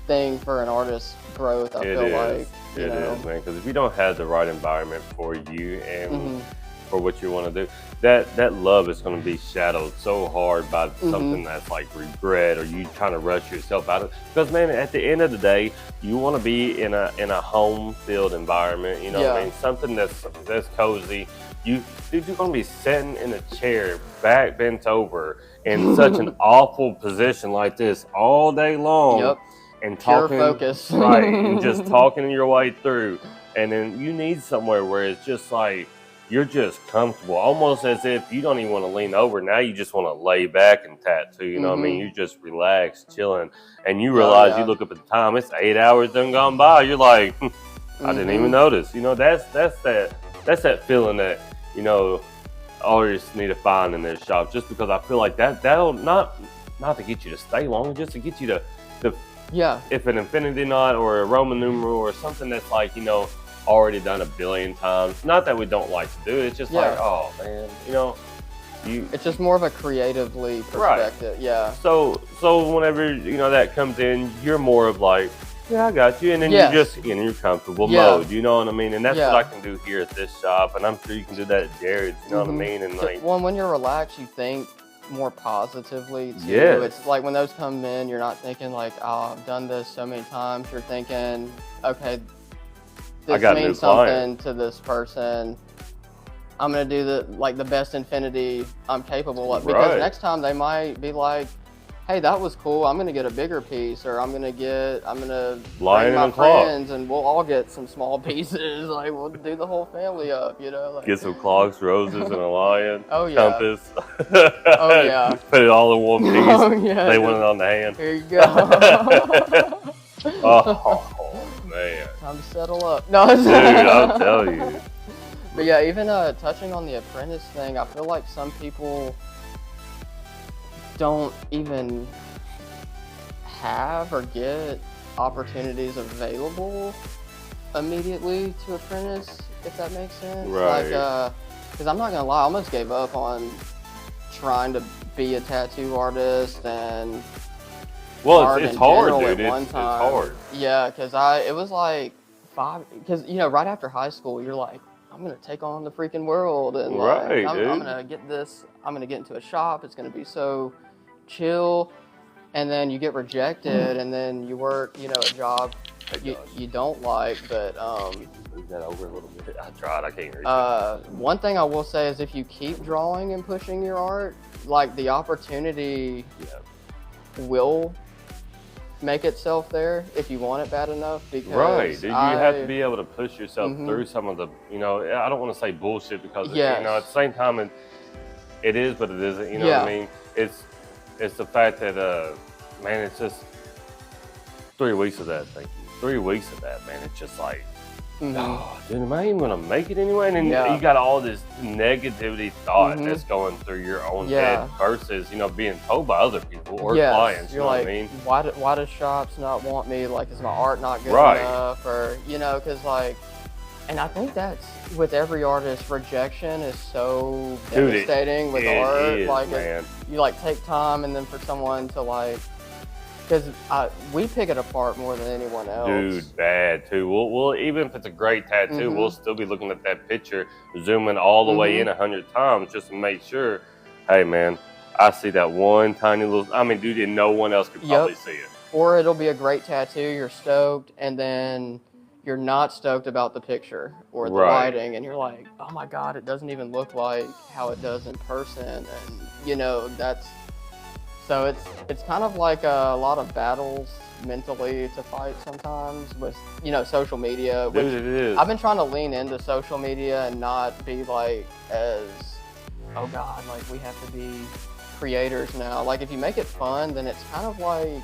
thing for an artist's growth. I feel like it is, man. Because if you don't have the right environment for you and for what you want to do, that love is going to be shadowed so hard by something that's like regret, or you trying to rush yourself out of. Because man, at the end of the day, you want to be in a home field environment. You know what I mean? Something that's cozy. You're going to be sitting in a chair, back bent over, in such an awful position like this all day long. Yep. And talking, focus. Right, and just talking your way through. And then you need somewhere where it's just like, you're just comfortable, almost as if you don't even want to lean over. Now you just want to lay back and tattoo, you know what I mean? You just relax, chilling, and you realize you look up at the time, it's 8 hours done gone by. You're like, I didn't even notice. That's that feeling that, artists need to find in their shops, just because I feel like that'll not to get you to stay long, just to get you to if an infinity knot or a Roman numeral or something that's like, already done 1 billion times. Not that we don't like to do it. It's just like, oh man, it's just more of a creatively perspective. Right. Yeah. So whenever that comes in, you're more of like, yeah, I got you, and then you're just in your comfortable mode. You know what I mean? And that's what I can do here at this shop, and I'm sure you can do that at Jared's. You know what I mean? And like, when you're relaxed, you think more positively too. Yes. It's like when those come in, you're not thinking like, oh, I've done this so many times. You're thinking, okay, this means something to this person. I'm gonna do the best infinity I'm capable of, because next time they might be like, hey, that was cool, I'm gonna get a bigger piece, or I'm gonna bring my friends and we'll all get some small pieces. Like, we'll do the whole family up, like, get some clogs, roses, and a lion. Compass. Put it all in one piece. They want it on the hand. Here you go. Oh man, time to settle up. No, dude, I'll tell you. But yeah, even touching on the apprentice thing, I feel like some people don't even have or get opportunities available immediately to apprentice, if that makes sense. Right. Like, because I'm not gonna lie, I almost gave up on trying to be a tattoo artist and. Well, it's hard, dude. It's hard. Yeah, because it was like because right after high school, you're like, I'm gonna take on the freaking world, and like, I'm gonna get this. I'm gonna get into a shop. It's gonna be so chill, and then you get rejected, and then you work, a job you don't like. But move that over a little bit. I tried. I can't reach it. One thing I will say is, if you keep drawing and pushing your art, like, the opportunity will make itself there if you want it bad enough. Because right, dude, you have to be able to push yourself through some of the, you know, I don't want to say bullshit because you know, at the same time it is, but it isn't. You know what I mean? It's the fact that man, it's just 3 weeks of that. Thank you. 3 weeks of that, man. It's just like, oh, dude, am I even gonna make it anyway? And then you got all this negativity thought that's going through your own head versus, you know, being told by other people or clients. You know like, what I mean? Why do shops not want me? Like, is my art not good enough? Or, you know, because like, and I think that's with every artist, rejection is so devastating with art. It is, like, man. You like take time, and then for someone to like. Because we pick it apart more than anyone else. Dude, bad too. We'll even if it's a great tattoo, we'll still be looking at that picture, zooming all the way in 100 times just to make sure, hey man, I see that one tiny little, I mean, dude, and no one else could probably see it. Or it'll be a great tattoo, you're stoked, and then you're not stoked about the picture or the lighting, and you're like, oh my God, it doesn't even look like how it does in person. And, you know, that's... So it's kind of like a lot of battles mentally to fight sometimes with, you know, social media. Which Dude, it is. I've been trying to lean into social media and not be like as, oh God, like we have to be creators now. Like if you make it fun, then it's kind of like,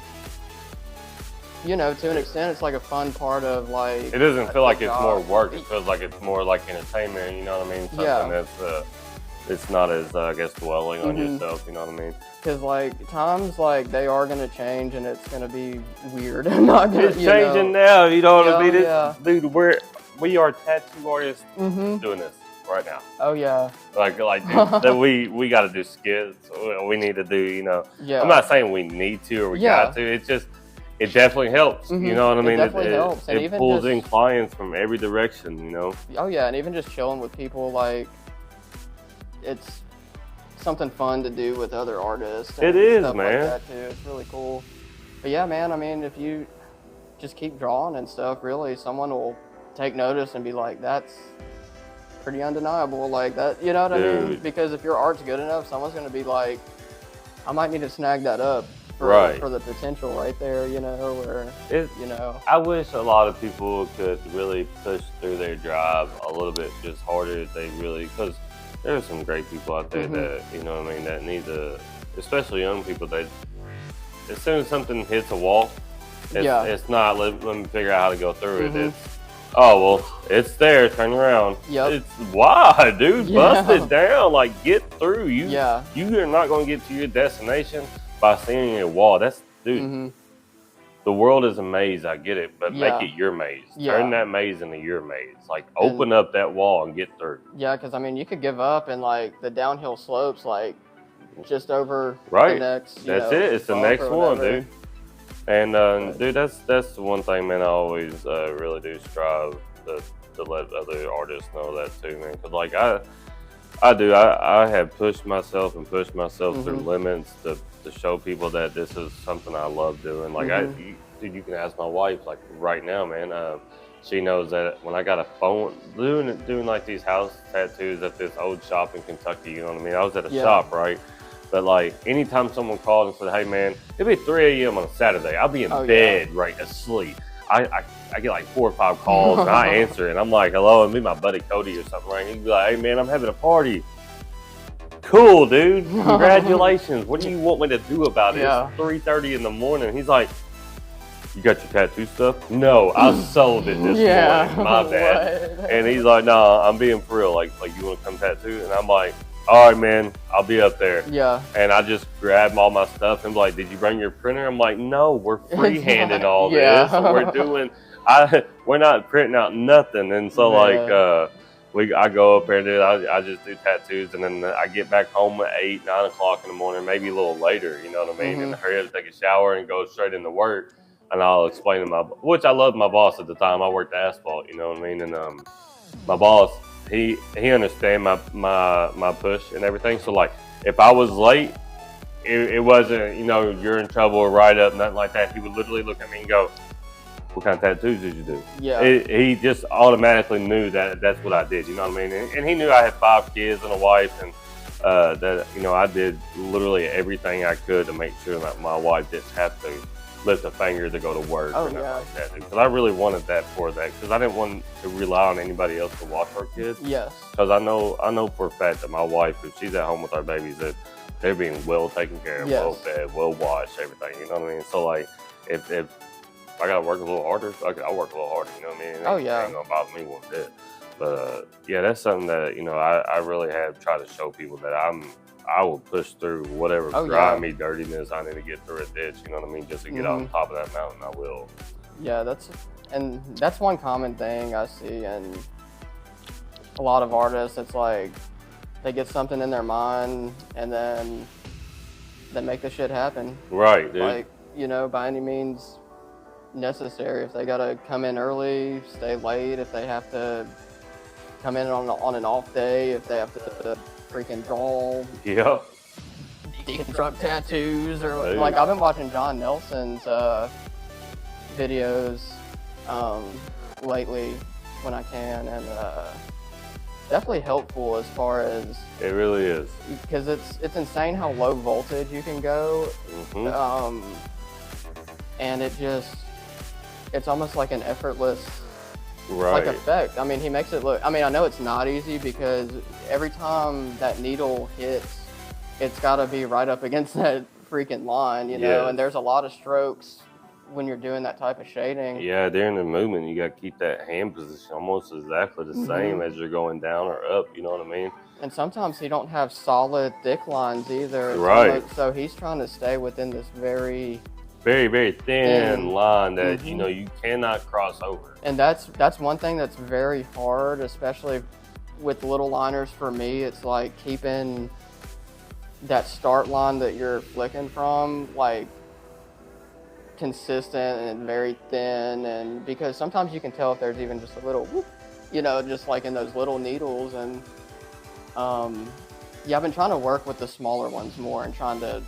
you know, to an extent, it's like a fun part of like. It doesn't feel like it's more work. It feels like it's more like entertainment. You know what I mean? Something that's it's not as I guess dwelling on yourself. You know what I mean? Because like times like they are gonna change and it's gonna be weird. Not gonna, it's changing now. You know what I mean? Dude, we are tattoo artists doing this right now. Oh yeah. Like dude, that we got to do skits. We need to do. You know. Yeah. I'm not saying we need to or we got to. It's just. It definitely helps, you know what I mean? It definitely helps. And it pulls in clients from every direction, you know? Oh yeah, and even just chilling with people, like, it's something fun to do with other artists. It is, stuff man. Like that too. It's really cool. But yeah, man, I mean, if you just keep drawing and stuff, really, someone will take notice and be like, that's pretty undeniable, like that, you know what I mean? Because if your art's good enough, someone's gonna be like, I might need to snag that up. For the potential right there, you know, or, you know. I wish a lot of people could really push through their drive a little bit just harder if they really, because there are some great people out there that, you know what I mean, that need to, especially young people, that as soon as something hits a wall, it's not, let me figure out how to go through it. It's, oh, well, it's there, turn around. It's, why, dude? Bust it down, like, get through. You are not going to get to your destination by seeing a wall. That's, dude, the world is a maze, I get it, but make it your maze. Turn that maze into your maze. Like, open up that wall and get through. Yeah, because, I mean, you could give up and, like, the downhill slopes, like, just over the next, That's it. It's the next one, dude. And, dude, that's the one thing, man, I always really do strive to let other artists know that, too, man. Because, like, I have pushed myself through limits to show people that this is something I love doing. Like, dude, you can ask my wife, like, right now, man. She knows that when I got a phone, doing like these house tattoos at this old shop in Kentucky, you know what I mean? I was at a shop, right? But, like, anytime someone called and said, hey, man, it'll be 3 a.m. on a Saturday. I'll be in bed, right, asleep. I get like 4 or 5 calls, and I answer, and I'm like, hello, and be my buddy Cody or something, right? He'd be like, hey, man, I'm having a party. Cool, dude. Congratulations. What do you want me to do about it? It's 3:30 in the morning. He's like, you got your tattoo stuff? No, I sold it this morning. My bad. And he's like, nah, I'm being for real. Like you want to come tattoo? And I'm like, all right, man, I'll be up there. Yeah. And I just grabbed all my stuff and like, did you bring your printer? I'm like, no, we're freehanding all this. We're doing, we're not printing out nothing. And so I go up there and I just do tattoos, and then I get back home at 8, 9 o'clock in the morning, maybe a little later, you know what I mean? And hurry up, take a shower and go straight into work. And I'll explain to which I loved my boss at the time. I worked asphalt, you know what I mean? And my boss, he understand my push and everything. So like, if I was late, it wasn't, you know, you're in trouble or write up, nothing like that. He would literally look at me and go, what kind of tattoos did you do? Yeah. He just automatically knew that that's what I did, you know what I mean? And he knew I had 5 kids and a wife, and that, you know, I did literally everything I could to make sure that my wife didn't have to lift a finger to go to work or nothing yeah. like that. Because I really wanted that for that, because I didn't want to rely on anybody else to watch our kids. Yes. Because I know for a fact that my wife, if she's at home with our babies, that they're being well taken care of, well fed, well watched, everything. You know what I mean? So like, if I gotta work a little harder, I'll work a little harder. You know what I mean? It ain't gonna bother me one bit. But yeah, that's something that, you know, I really have tried to show people that I will push through whatever grimy dirtiness I need to get through a ditch. You know what I mean? Just to get on top of that mountain, I will. Yeah, that's one common thing I see in a lot of artists. It's like they get something in their mind and then they make the shit happen. Right, dude. Like, you know, by any means necessary. If they gotta come in early, stay late, if they have to come in on an off day, if they have to freaking draw, deconstruct tattoos, or like I've been watching John Nelson's videos lately when I can, and definitely helpful as far as it really is, because it's insane how low voltage you can go, and it's almost like an effortless like effect. I mean, he makes it look, I mean, I know it's not easy because every time that needle hits, it's got to be right up against that freaking line, you know, and there's a lot of strokes when you're doing that type of shading. Yeah, during the movement, you got to keep that hand position almost exactly the same as you're going down or up, you know what I mean? And sometimes he don't have solid thick lines either. Right. So he's trying to stay within this very, very thin line that, you know, you cannot cross over. And that's one thing that's very hard, especially with little liners for me. It's like keeping that start line that you're flicking from, like, consistent and very thin, and because sometimes you can tell if there's even just a little whoop, you know, just like in those little needles. And yeah, I've been trying to work with the smaller ones more and trying to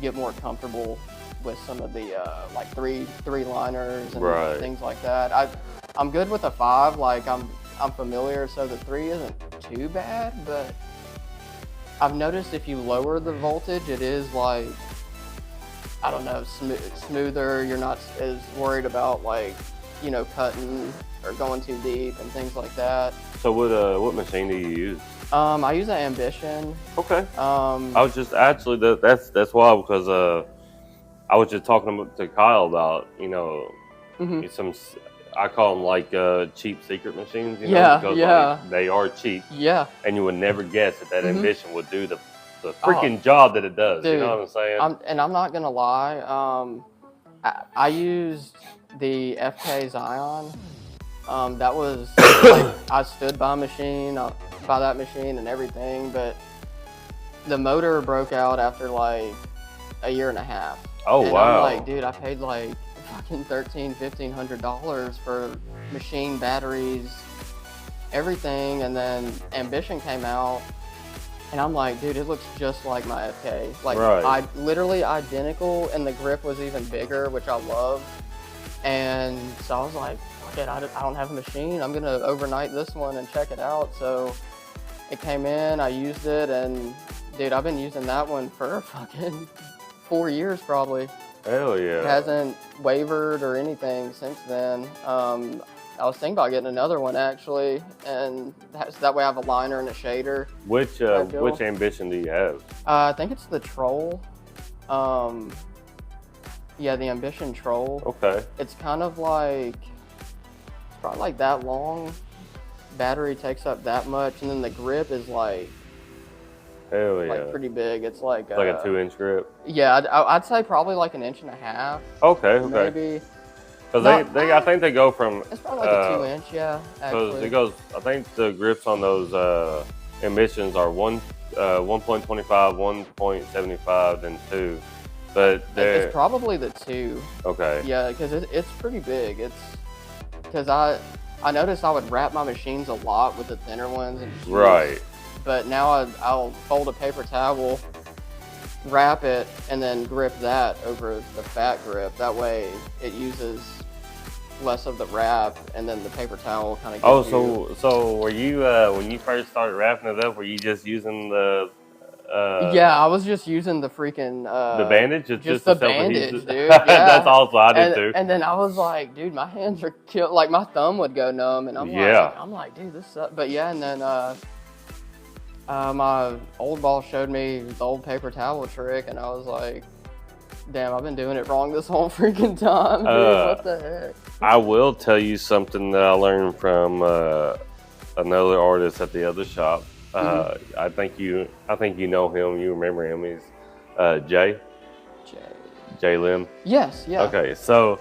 get more comfortable with some of the like three liners and things like that. I'm good with a 5, like I'm familiar, so the 3 isn't too bad, but I've noticed if you lower the voltage, it is like, I don't know, smoother. You're not as worried about, like, you know, cutting or going too deep and things like that. So what machine do you use? I use an Ambition. Okay. I was just actually that's why, because I was just talking to Kyle about, you know, some, I call them like cheap secret machines, you know, because like, they are cheap. Yeah. And you would never guess that Ambition would do the freaking job that it does. Dude, you know what I'm saying? And I'm not gonna lie, I used the FK Zion. That was like, I stood by that machine and everything, but the motor broke out after like a year and a half. Oh, and wow. I'm like, dude, I paid like fucking $1,500 for machine, batteries, everything, and then Ambition came out, and I'm like, dude, it looks just like my FK. Like, I literally identical, and the grip was even bigger, which I love. And so I was like, fuck it, I don't have a machine. I'm gonna overnight this one and check it out. So it came in, I used it, and dude, I've been using that one for fucking 4 years probably. Hell yeah. It hasn't wavered or anything since then. I was thinking about getting another one actually, and that way I have a liner and a shader. Which Ambition do you have? I think it's the Troll. Yeah, the Ambition Troll. Okay. It's kind of like, it's probably like that long. Battery takes up that much, and then the grip is like, hell yeah, like pretty big. It's like a 2-inch grip. Yeah, I'd say probably like 1.5 inches. Okay. Maybe. Because I think they go from. It's probably like a 2-inch, yeah. Because it goes. I think the grips on those Ambitions are 1.25, 1.75, then 2. But it's probably the 2. Okay. Yeah, because it's pretty big. It's because I noticed I would wrap my machines a lot with the thinner ones and just but now I'll fold a paper towel, wrap it, and then grip that over the fat grip. That way it uses less of the wrap, and then the paper towel kind of gives so were you when you first started wrapping it up, were you just using the Yeah, I was just using the freaking the bandage, just the bandage, dude. Yeah. That's also I did too. And then I was like, dude, my hands are killed. Like my thumb would go numb, and I'm like, dude, this sucks. But yeah, and then my old boss showed me the old paper towel trick, and I was like, damn, I've been doing it wrong this whole freaking time, dude. What the heck? I will tell you something that I learned from another artist at the other shop. I think you know him. You remember him? He's Jay Lim. Yes. Yeah. Okay. So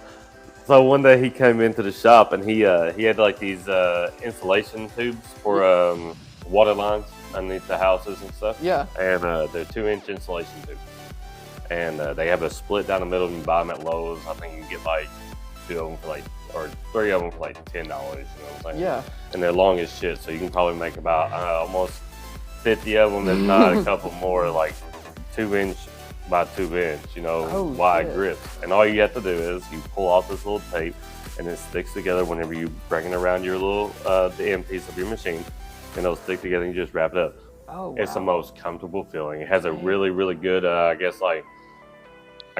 one day he came into the shop and he had like these insulation tubes for water lines underneath the houses and stuff. Yeah. And they're 2-inch insulation tubes. And they have a split down the middle. You can buy them at Lowe's. I think you can get like 2 of them for like, or 3 of them for like $10. You know what I'm saying? Yeah. And they're long as shit, so you can probably make about almost 50 of them, if not a couple more, like 2-inch by 2-inch, wide grips. And all you have to do is you pull off this little tape, and it sticks together whenever you bring it around your little the end piece of your machine, and it'll stick together. And you just wrap it up. Oh, wow. It's the most comfortable feeling. It has a really, really good, I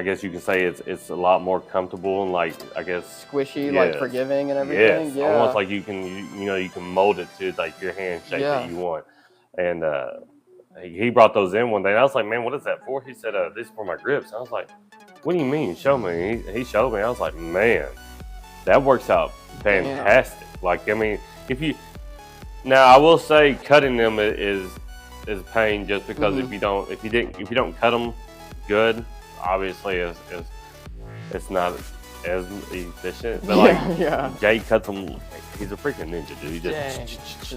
guess you can say it's a lot more comfortable and like, I guess, squishy, like forgiving and everything. Yes, yeah, almost like you can mold it to like your hand shape that you want. And he brought those in one day. And I was like, man, what is that for? He said, this is for my grips. And I was like, what do you mean? Show me. He showed me. I was like, man, that works out fantastic. Yeah. Like, I mean, now I will say cutting them is pain, just because if you don't cut them good, obviously it's not as efficient. But Jay cuts them. He's a freaking ninja, dude.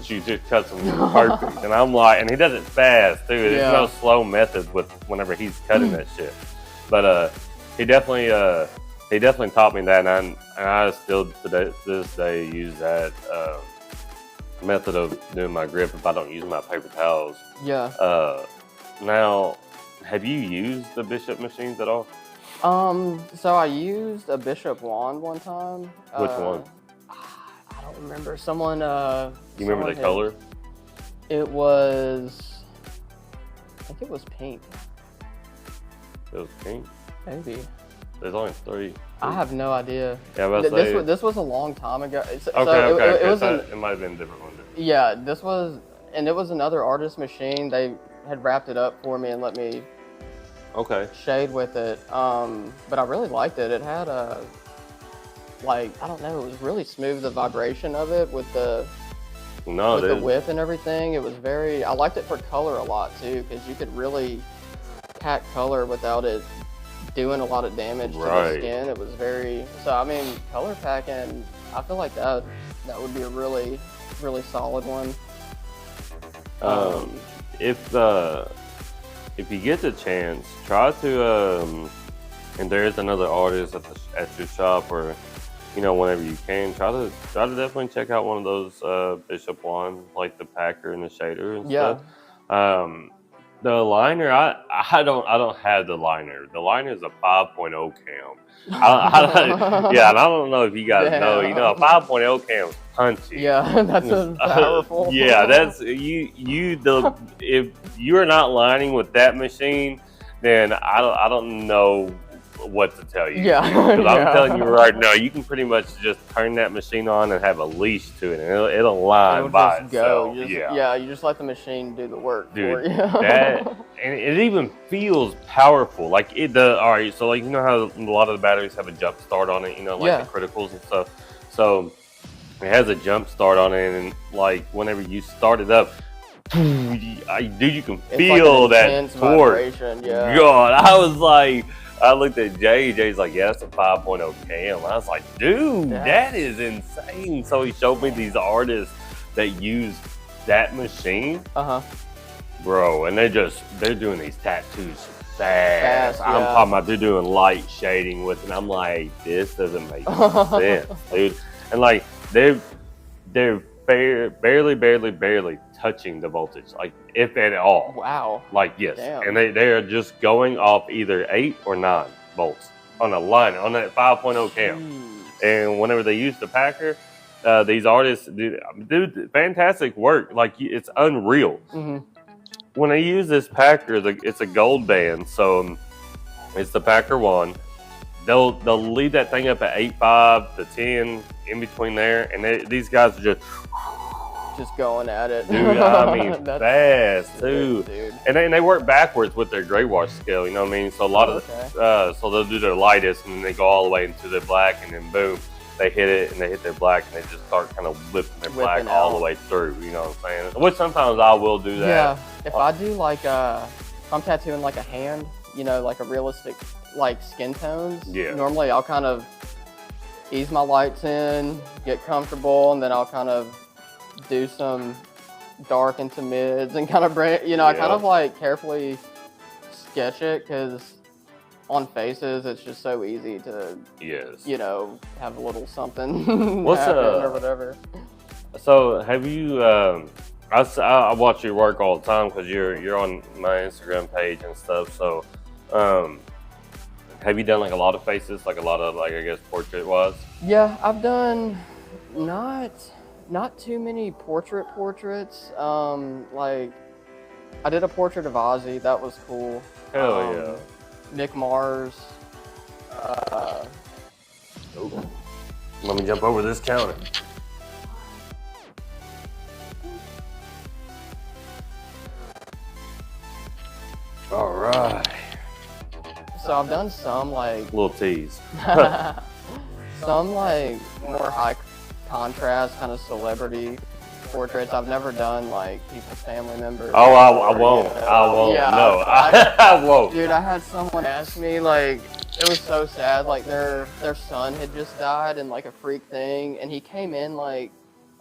He just cuts them perfect. And I'm like, and he does it fast too. There's no slow method with whenever he's cutting that shit. But he definitely taught me that, and I still to this day use that method of doing my grip if I don't use my paper towels. Yeah. Now, have you used the Bishop machines at all? So I used a Bishop wand one time. Which one? I don't remember. Someone. You remember the color? It was. I think it was pink. It was pink? Maybe. There's only 3. I have no idea. Yeah, this was a long time ago. It might have been a different one. Yeah, this was, and it was another artist machine. They had wrapped it up for me and let me shade with it. But I really liked it. It had a, like, I don't know, it was really smooth, the vibration of it with the whip and everything. It was very, I liked it for color a lot too, because you could really pack color without it doing a lot of damage to the skin. It was very, so I mean, color packing, I feel like that would be a really, really solid one. If you get the chance, try to and there's another artist at your shop, or whenever you can, try to definitely check out one of those Bishop wands, like the packer and the shader and stuff. The liner, I don't have the liner. The liner is a 5.0 cam. And I don't know if you guys know. A 5.0 cam is punchy. Yeah, that's powerful. Yeah, that's if you're not lining with that machine, then I don't know what to tell you. Yeah, because I'm telling you right now, you can pretty much just turn that machine on and have a leash to it, and it'll line by itself. You just let the machine do the work for you. And it even feels powerful. Like all right, so like how a lot of the batteries have a jump start on it, the criticals and stuff. So it has a jump start on it, and like whenever you start it up, you can feel that torque. God, I was like, I looked at Jay. Jay's like, yeah, that's a 5.0 cam. I was like, dude, that is insane. So he showed me these artists that use that machine. Bro, and they're doing these tattoos fast. I'm talking about they're doing light shading with it. And I'm like, this doesn't make sense, dude. And like, they're barely touching the voltage, like if at all. Wow. Like, yes. Damn. And they are just going off either 8 or 9 volts on a line, on that 5.0 cam. And whenever they use the packer, these artists do fantastic work. Like, it's unreal. when they use this Packer, it's a gold band, so it's the Packer 1. They'll leave that thing up at 8.5 to 10 in between there, and these guys are just going at it. Dude, I mean, fast too. Dude. And they work backwards with their gray wash scale. You know what I mean? So a lot of so they'll do their lightest, and then they go all the way into their black, and then boom, they hit it, and they hit their black, and they just start kind of whipping their black all the way through. You know what I'm saying? Which sometimes I will do that. Yeah. If I do like if I'm tattooing like a hand, you know, like a realistic like skin tones. Yeah. Normally I'll kind of ease my lights in, get comfortable, and then I'll kind of do some dark into mids and kind of bring, you know, I kind of like carefully sketch it because on faces it's just so easy to, you know, have a little something happen or whatever. So have you? I watch your work all the time because you're on my Instagram page and stuff. So have you done like a lot of faces, like a lot of like I guess portrait wise? Yeah, I've done not too many portraits. Like I did a portrait of Ozzy, that was cool. Hell yeah. Nick Mars. Let me jump over this counter. All right. So I've done some like little tease. some like more high contrast kind of celebrity portraits. I've never done like people's family members. Oh, I won't. Yeah, no, I won't. Dude, I had someone ask me, like, it was so sad. Like their son had just died in like a freak thing, and he came in like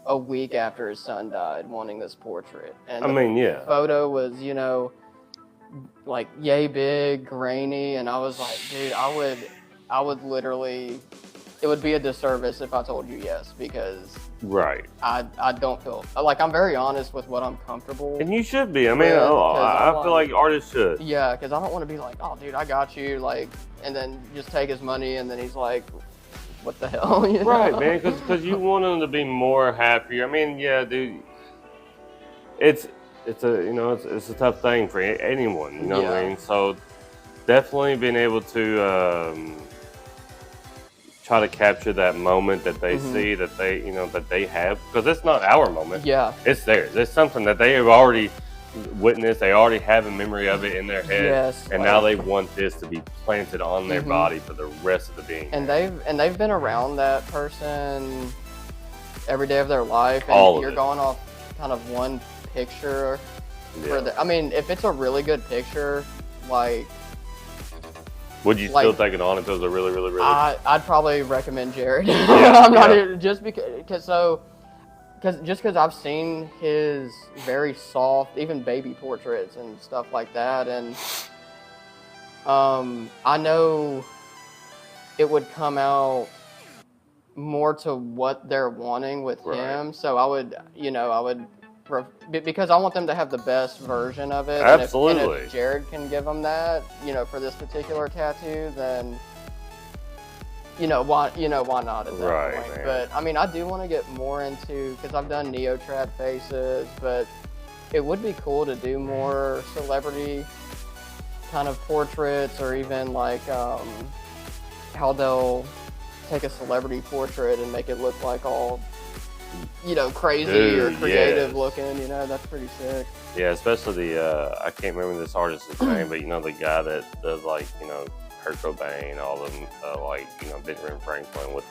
a week after his son died, wanting this portrait. And the photo was, you know, like yay big, grainy, and I was like, dude, I would literally. It would be a disservice if I told you yes, because I don't feel like I'm very honest with what I'm comfortable. And you should be. I mean, I feel like artists should. Yeah, because I don't want to be like, oh, dude, I got you, like, and then just take his money, and then he's like, what the hell, you know? Right, man, because you want him to be more happier. I mean, yeah, dude, it's a tough thing for anyone. You know what I mean? So definitely being able to. Try to capture that moment that they see, that they have, because it's not our moment. Yeah, it's theirs. It's something that they have already witnessed. They already have a memory of it in their head. Yes, and now they want this to be planted on their body for the rest of the being. And they've been around that person every day of their life. And you're going off kind of one picture. I mean, if it's a really good picture, like. Would you still take it on if it was a really, really, really? I'd probably recommend Jared. I'm not even, just because I've seen his very soft, even baby portraits and stuff like that, and I know it would come out more to what they're wanting with him. So I would, because I want them to have the best version of it. Absolutely. And if Jared can give them that, for this particular tattoo, then why not at that point? Man. But I mean, I do want to get more into, because I've done neo-trad faces, but it would be cool to do more celebrity kind of portraits, or even like how they'll take a celebrity portrait and make it look like all crazy or creative looking, that's pretty sick. Yeah, especially the, I can't remember this artist's name, but the guy that does like, Kurt Cobain, all of them, Benjamin Franklin with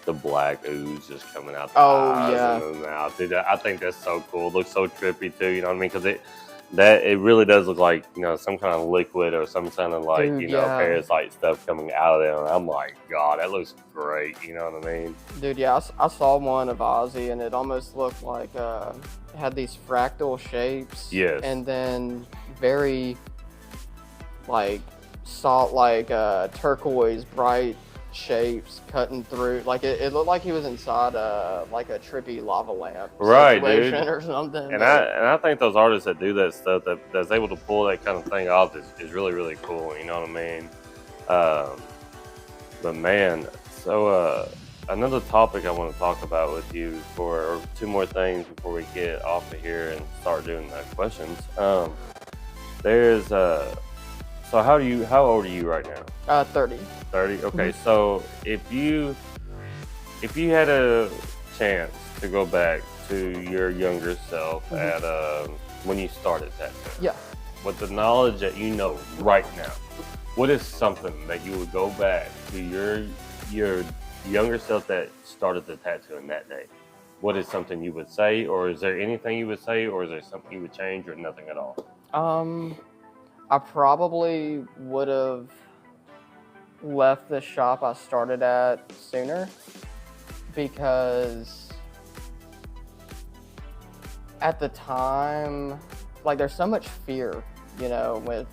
the black ooze just coming out the eyes and the mouth. Dude, I think that's so cool. It looks so trippy too, you know what I mean? Because it really does look like, some kind of liquid or some kind of like, parasite stuff coming out of there. And I'm like, God, that looks great. You know what I mean? Dude, yeah, I saw one of Ozzy, and it almost looked like, it had these fractal shapes. Yes. And then very, like, salt, like, turquoise, bright shapes cutting through. Like, it looked like he was inside like a trippy lava lamp situation, dude. Or something. And I think those artists that do that stuff, that's able to pull that kind of thing off is really, really cool. You know what I mean? But man, so another topic I want to talk about with you or two more things before we get off of here and start doing the questions. There's so how old are you right now? 30. 30. Okay, so if you had a chance to go back to your younger self at when you started tattooing, yeah, with the knowledge that you know right now, what is something that you would go back to your younger self that started the tattooing that day? What is something you would say, or is there anything you would say, or is there something you would change, or nothing at all? I probably would have left the shop I started at sooner, because at the time, like, there's so much fear, you know, with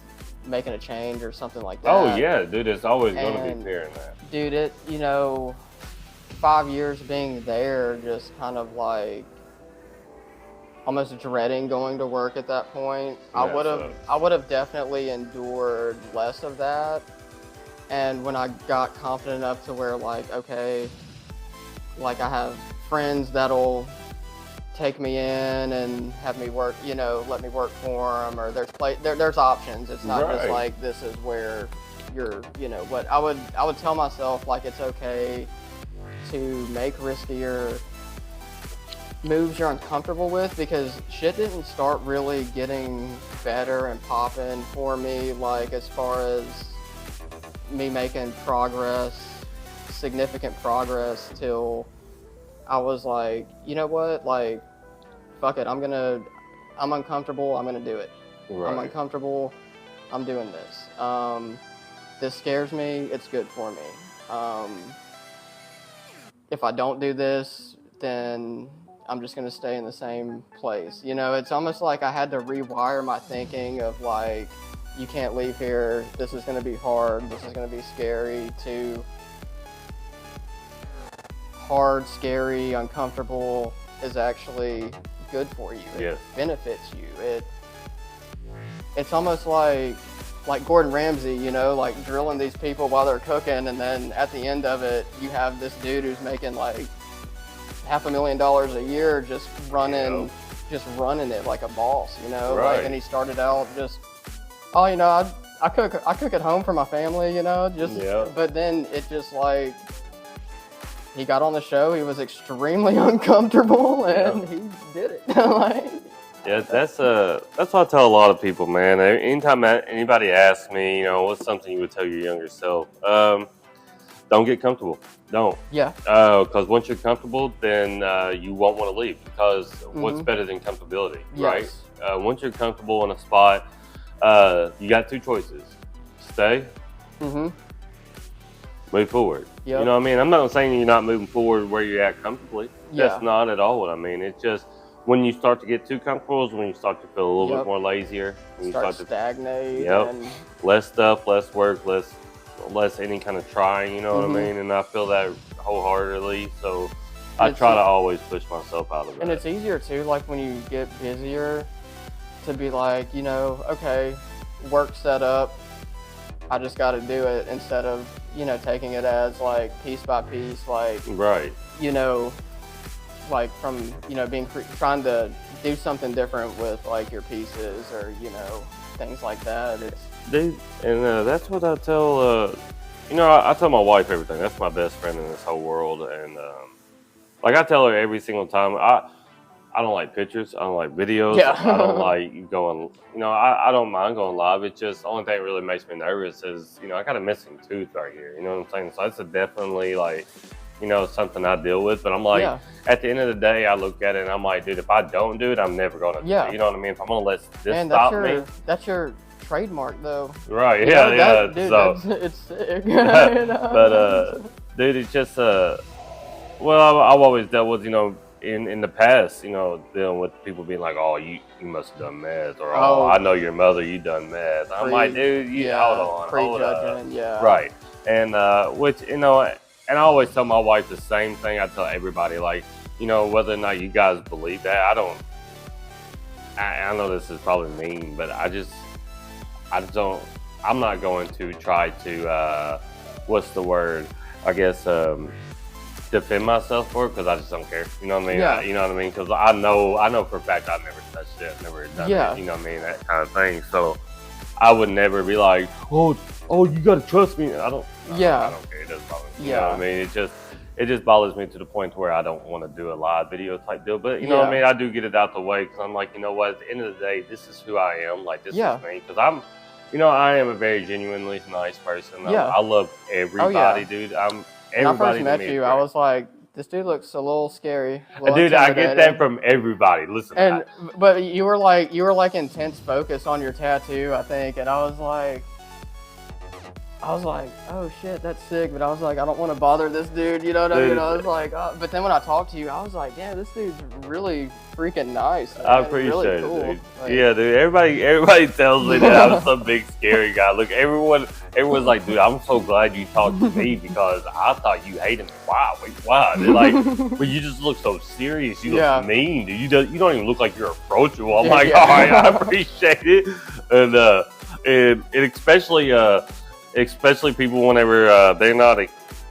making a change or something like that. Oh yeah, dude, it's always going to be fear in that. Dude, it, you know, 5 years being there, just kind of like almost dreading going to work at that point. I would have definitely endured less of that. And when I got confident enough to where, like, okay, like, I have friends that'll take me in and have me work, you know, let me work for them, or there's options. It's not just like, this is where you're, you know. But I would tell myself, like, it's okay to make riskier moves you're uncomfortable with, because shit didn't start really getting better and popping for me, like, as far as me making progress, significant progress, till I was like, you know what, like, fuck it, I'm uncomfortable, I'm gonna do it. Right. I'm uncomfortable, I'm doing this. This scares me, it's good for me. If I don't do this, then I'm just gonna stay in the same place. You know, it's almost like I had to rewire my thinking of, like, you can't leave here, this is gonna be hard, this is gonna be scary, to hard, scary, uncomfortable is actually good for you. It benefits you. It's almost like Gordon Ramsay, you know, like, drilling these people while they're cooking, and then at the end of it, you have this dude who's making like $500,000 a year just running it like a boss, you know. Right. Like, and he started out just, oh, you know, I cook at home for my family, you know, just, but then it just, like, he got on the show, he was extremely uncomfortable, and he did it. Like, yeah, that's what I tell a lot of people, man. Anytime anybody asks me, you know, what's something you would tell your younger self, don't get comfortable. Don't. Yeah. Because once you're comfortable, then you won't want to leave, because what's better than comfortability, right? Once you're comfortable in a spot, you got two choices: stay, move forward. Yep. You know what I mean? I'm not saying you're not moving forward where you're at comfortably. That's not at all what I mean. It's just, when you start to get too comfortable is when you start to feel a little bit more lazier. When you start to stagnate. And less stuff, less work, less any kind of trying, you know what I mean? And I feel that wholeheartedly. So I try to always push myself out of that. And it's easier too, like, when you get busier, to be like, you know, okay, work set up, I just got to do it, instead of, you know, taking it as, like, piece by piece, like, you know, like, from, you know, trying to do something different with, like, your pieces, or, you know, things like that. Dude, and that's what I tell, you know, I tell my wife everything. That's my best friend in this whole world. And, like, I tell her every single time, I don't like pictures. I don't like videos. Yeah. I don't like going, you know, I don't mind going live. It's just, the only thing that really makes me nervous is, you know, I got a missing tooth right here. You know what I'm saying? So that's definitely, like, you know, something I deal with. But I'm like, at the end of the day, I look at it and I'm like, dude, if I don't do it, I'm never going to do it. You know what I mean? If I'm going to let this stop me. That's your trademark, though. Right, yeah. Dude, so, it's sick. You know? But, dude, it's just, well, I've always dealt with, you know, in the past, you know, dealing with people being like, oh, you must have done meth, or oh, I know your mother, you done meth. I'm like, dude, hold on, prejudging, right. And which, you know, and I always tell my wife the same thing. I tell everybody, like, you know, whether or not you guys believe that, I know this is probably mean, but I'm not going to try to what's the word, I guess, defend myself for it, because I just don't care. You know what I mean? You know what I mean? Because I know for a fact I've never touched it, never done it. You know what I mean? That kind of thing. So I would never be like, oh, you gotta trust me. I don't care. It doesn't bother me. You know what I mean? It just bothers me to the point where I don't want to do a live video type deal. But you know what I mean? I do get it out the way because I'm like, you know what? At the end of the day, this is who I am. Like, this is me. Because I'm, you know, I am a very genuinely nice person. I love everybody, dude. When I first met you, I was like, this dude looks a little scary. Dude, I get that from everybody. Listen, but you were like intense focus on your tattoo, I think, and I was like, oh shit, that's sick. But I was like, I don't want to bother this dude. You know what I mean? I was like, but then when I talked to you, I was like, yeah, this dude's really freaking nice. Man. I appreciate really it, cool. dude. Like, yeah, dude. Everybody tells me that I'm some big scary guy. Look, everyone's like, dude, I'm so glad you talked to me because I thought you hated me. Wow. They're like, but you just look so serious. You look mean, dude. You don't even look like you're approachable. I'm like, all right, I appreciate it. And especially people whenever they're not,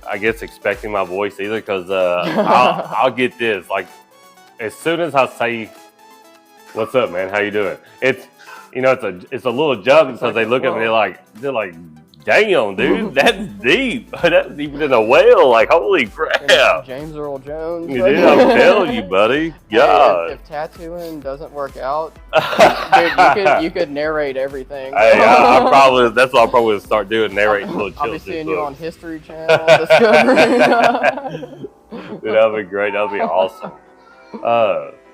I guess, expecting my voice either, because I'll get this. Like, as soon as I say, "What's up, man? How you doing?" It's, you know, it's a little jump because they look at me, they're like, damn, dude, that's deep. That's deeper than a whale. Like, holy crap. James Earl Jones. Dude, I'm telling you, buddy. God. Hey, if tattooing doesn't work out, dude, you could narrate everything. Hey, that's what I'll probably start doing, narrating little children's I'll be seeing you on books. History Channel, Discovery. Dude, that'd be great. That'd be awesome.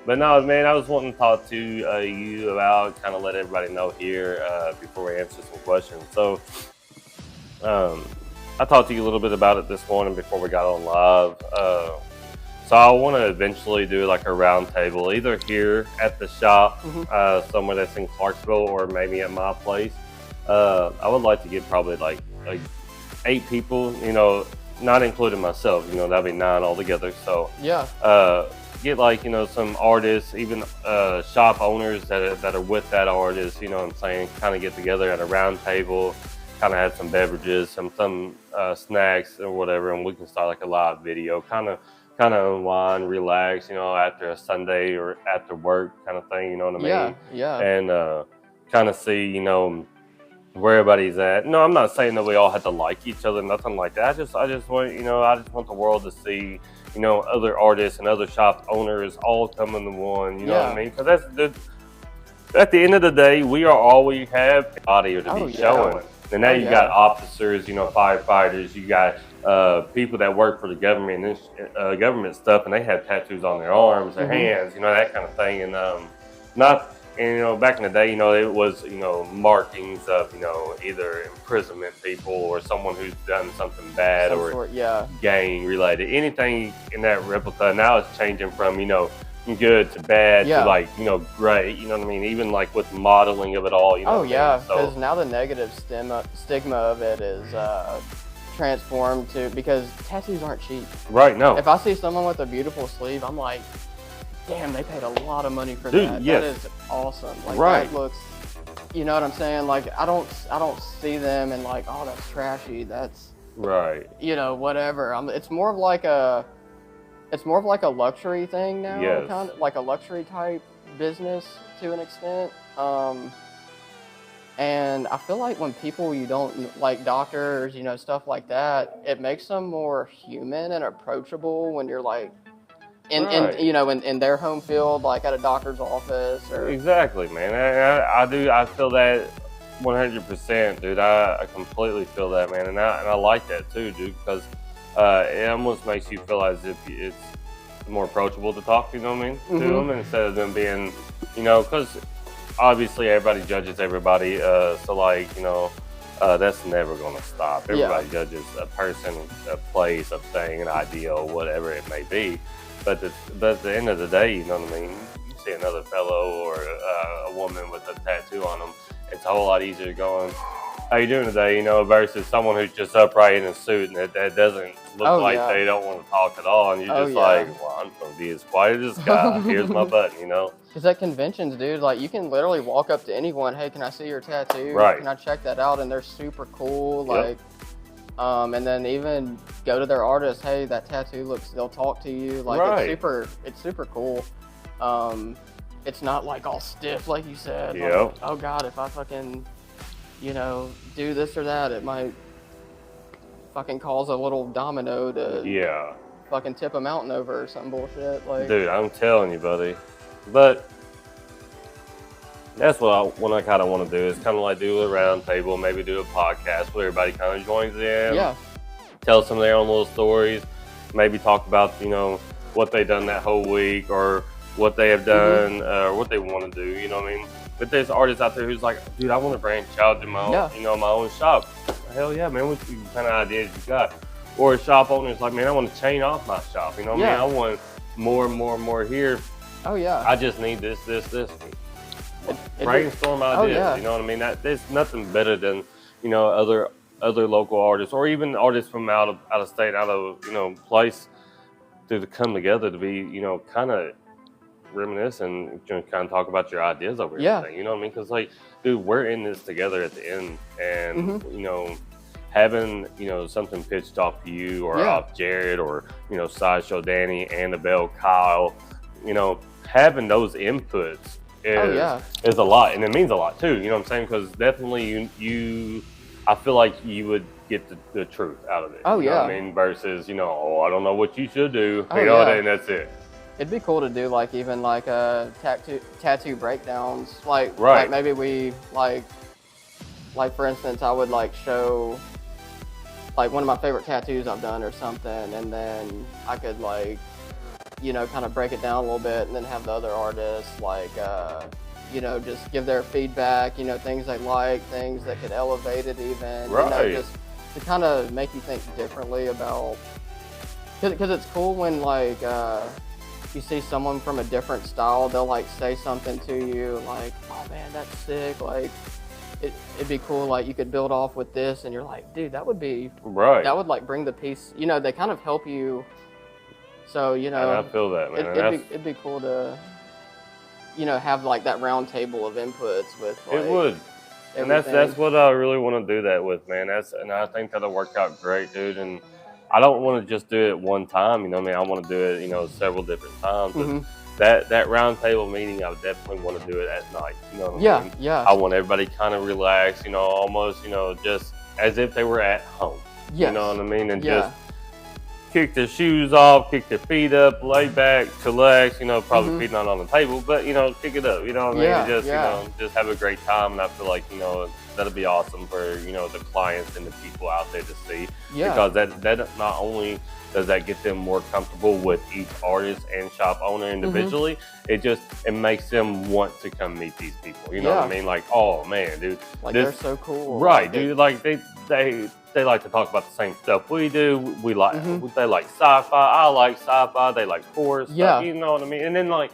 But no, man, I was wanting to talk to you about, kind of let everybody know here before we answer some questions. So, I talked to you a little bit about it this morning before we got on live. So I want to eventually do like a round table, either here at the shop, somewhere that's in Clarksville, or maybe at my place. I would like to get probably like 8 people, you know, not including myself, you know, that'd be 9 altogether. So get like, you know, some artists, even shop owners that are with that artist, you know what I'm saying, kind of get together at a round table, kind of have some beverages, some snacks or whatever, and we can start like a live video, kind of unwind, relax, you know, after a Sunday or after work kind of thing, you know what I mean? Yeah. And kind of see, you know, where everybody's at. No, I'm not saying that we all have to like each other, nothing like that. I just want, you know, I just want the world to see, you know, other artists and other shop owners all come into one, you know what I mean? Because at the end of the day, we are all we have audio to be showing. And now you got officers, you know, firefighters, you got people that work for the government, government stuff, and they have tattoos on their arms, their hands, you know, that kind of thing. And you know, back in the day, you know, it was, you know, markings of, you know, either imprisonment people or someone who's done something bad gang related, anything in that replica. Now it's changing from, you know, good to bad to like, you know, great, you know what I mean? Even like with modeling of it all, you know. Because now the negative stigma of it is transformed to, because tattoos aren't cheap. Right, no. If I see someone with a beautiful sleeve, I'm like, damn, they paid a lot of money for that. That is awesome. Like, that looks, you know what I'm saying? Like, I don't see them and like, oh, that's trashy. That's you know, whatever. It's more of like a luxury thing now, kind of like a luxury type business to an extent. And I feel like when people you don't like, doctors, you know, stuff like that, it makes them more human and approachable when you're like in you know, in their home field, like at a doctor's office or exactly, man. I feel that 100%, dude. I completely feel that, man, and I like that too, dude, because it almost makes you feel as if it's more approachable to talk, you know what I mean, to them, instead of them being, you know, because obviously everybody judges everybody, so like, you know, that's never going to stop. Everybody judges a person, a place, a thing, an idea, or whatever it may be, but at the end of the day, you know what I mean, you see another fellow or a woman with a tattoo on them, it's a whole lot easier going, how you doing today, you know, versus someone who's just upright in a suit and that doesn't look like they don't want to talk at all, and you're just like, well, I'm going to be as quiet as this guy. Here's my button, you know. Because at conventions, dude, like, you can literally walk up to anyone, hey, can I see your tattoo? Right. Can I check that out? And they're super cool, like, and then even go to their artist, hey, that tattoo looks, they'll talk to you, like, it's super cool. It's not like all stiff, like you said. Like, oh God, if I fucking you know, do this or that. It might fucking cause a little domino to fucking tip a mountain over or some bullshit. Like, dude, I'm telling you, buddy. But that's what I kind of want to do, is kind of like do a round table, maybe do a podcast where everybody kind of joins in. Yeah. Tell some of their own little stories. Maybe talk about, you know, what they've done that whole week, or what they have done, or what they want to do. You know what I mean? But there's artists out there who's like, dude, I want to branch out to my own, you know, my own shop. Hell yeah, man. What kind of ideas you got? Or a shop owner's like, man, I want to chain off my shop. You know what I mean? I want more here. Oh yeah. I just need this. Brainstorm ideas. You know what I mean? There's nothing better than, you know, other local artists, or even artists from out of state, out of, you know, place, to come together to be, you know, kind of reminisce and, you know, kind of talk about your ideas over everything. You know what I mean? Because, like, dude, we're in this together at the end, and you know, having, you know, something pitched off to you, or off Jared, or, you know, Sideshow Danny, Annabelle, Kyle, you know, having those inputs is a lot, and it means a lot too. You know what I'm saying? Because definitely I feel like you would get the truth out of it. Oh, you know what I mean? Versus, you know, I don't know what you should do. You know, and that's it. It'd be cool to do, like, even like tattoo breakdowns. Like, right. Like maybe we like for instance, I would like show like one of my favorite tattoos I've done or something, and then I could, like, you know, kind of break it down a little bit, and then have the other artists like you know, just give their feedback, you know, things they like, things that could elevate it even, you know, just to kind of make you think differently about, because it's cool when, like, you see someone from a different style, they'll, like, say something to you, like, oh man, that's sick, like, it'd be cool, like, you could build off with this, and you're like, dude, that would be, that would, like, bring the piece, you know, they kind of help you, so, you know. And I feel that, man. It'd be cool to, you know, have like that round table of inputs with, like, it would, and that's what I really want to do that with, man. And I think that'll work out great, dude. And I don't want to just do it one time, you know what I mean? I want to do it, you know, several different times. That round table meeting, I would definitely want to do it at night, you know what I mean? I want everybody kind of relaxed, you know, almost, you know, just as if they were at home, you know what I mean? And just kick their shoes off, kick their feet up, lay back, chillax, you know, probably feet not on the table, but, you know, kick it up, you know what I mean? Just, you know, just have a great time. And I feel like, you know, that'll be awesome for, you know, the clients and the people out there to see. Because that not only does that get them more comfortable with each artist and shop owner individually, it makes them want to come meet these people. You know what I mean? Like, oh man, dude, like, they're so cool. Right, dude. Like they like to talk about the same stuff we do. We like they like sci-fi. I like sci-fi. They like horror stuff. You know what I mean? And then, like,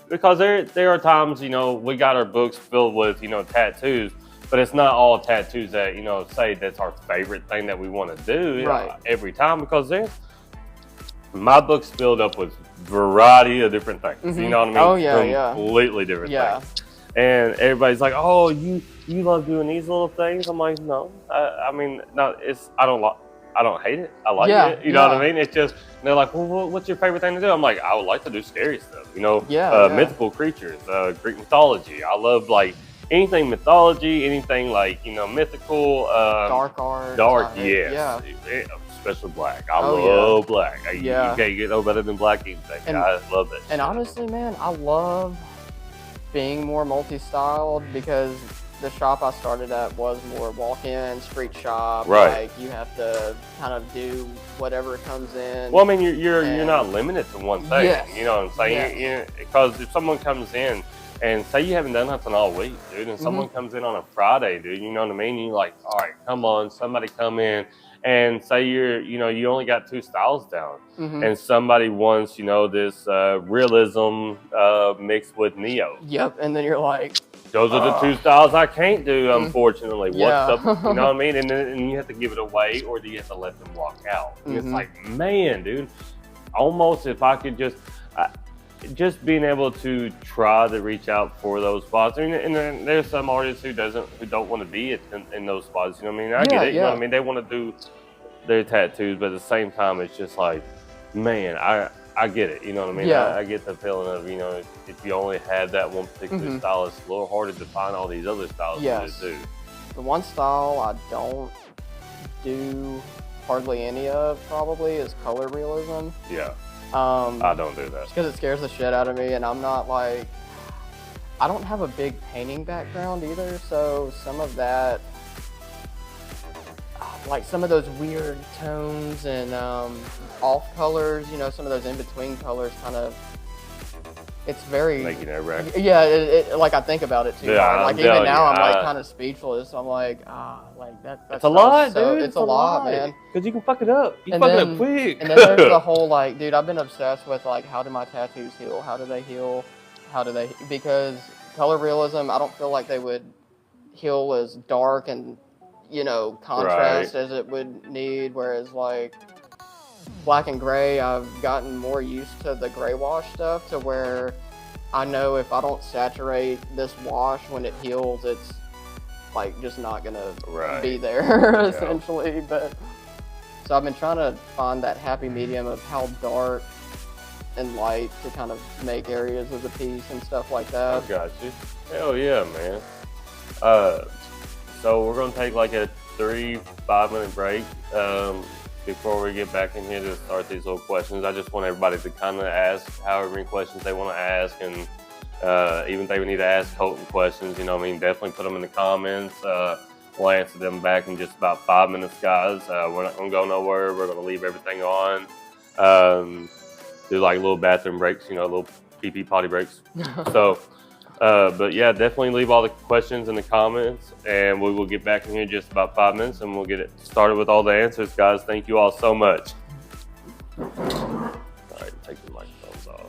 because there are times, you know, we got our books filled with, you know, tattoos, but it's not all tattoos that, you know, say that's our favorite thing that we want to do every time, because my book's filled up with variety of different things. You know what I mean? Oh yeah, completely different things. And everybody's like, oh, you love doing these little things? I'm like, no. I mean, no. I don't hate it. I like it. You know what I mean? It's just, they're like, well, what's your favorite thing to do? I'm like, I would like to do scary stuff. You know, mythical creatures, Greek mythology. I love, like, anything mythology, anything, like, you know, mythical, dark art, especially black. I love black. You can't get no better than black anything. I love it. And honestly, man, I love being more multi-styled, because the shop I started at was more walk-in, street shop. Like, you have to kind of do whatever comes in. Well, I mean, you're not limited to one thing. You know what I'm saying? Because if someone comes in and say you haven't done nothing all week, dude, and someone comes in on a Friday, dude, you know what I mean? You're like, all right, come on, somebody come in. And say you only got 2 styles down, and somebody wants, you know, this realism mixed with neo. And then you're like, those are the 2 styles I can't do, unfortunately. What's up? You know what I mean? And you have to give it away, or do you have to let them walk out? And it's like, man, dude, almost if I could just being able to try to reach out for those spots. I mean, and then there's some artists who don't want to be in those spots. You know what I mean? I get it. You know what I mean? They want to do their tattoos, but at the same time, it's just like, man, I get it. You know what I mean? I get the feeling of, you know, if you only have that one particular style, it's a little harder to find all these other styles to do. The one style I don't do hardly any of probably is color realism. Yeah. I don't do that. Just because it scares the shit out of me, and I'm not like, I don't have a big painting background either, so some of that, like some of those weird tones and off colors, you know, some of those in-between colors kind of, it's very... Making it wreck. Yeah, like I think about it too hard. Like even now I'm like kind of speechless. I'm like, like that's it's a lot, so, dude. It's a lot, man. Because you can fuck it up. You can fuck it up quick. And then there's the whole like, dude, I've been obsessed with like, how do my tattoos heal? How do they heal? Because color realism, I don't feel like they would heal as dark and, you know, contrast as it would need. Whereas like black and gray, I've gotten more used to the gray wash stuff to where I know if I don't saturate this wash when it heals, it's like just not gonna be there essentially. But so I've been trying to find that happy medium of how dark and light to kind of make areas of the piece and stuff like that. I got you. Hell yeah, man. So we're gonna take like a 3-5 minute break before we get back in here to start these little questions. I just want everybody to kind of ask however many questions they want to ask, and even if they need to ask Colton questions, you know what I mean, definitely put them in the comments. We'll answer them back in just about 5 minutes, guys. We're not gonna go nowhere. We're gonna leave everything on. Do like little bathroom breaks, you know, little pee-pee potty breaks. So, but yeah, definitely leave all the questions in the comments, and we will get back in here in just about 5 minutes, and we'll get it started with all the answers, guys. Thank you all so much. All right, take the microphones off.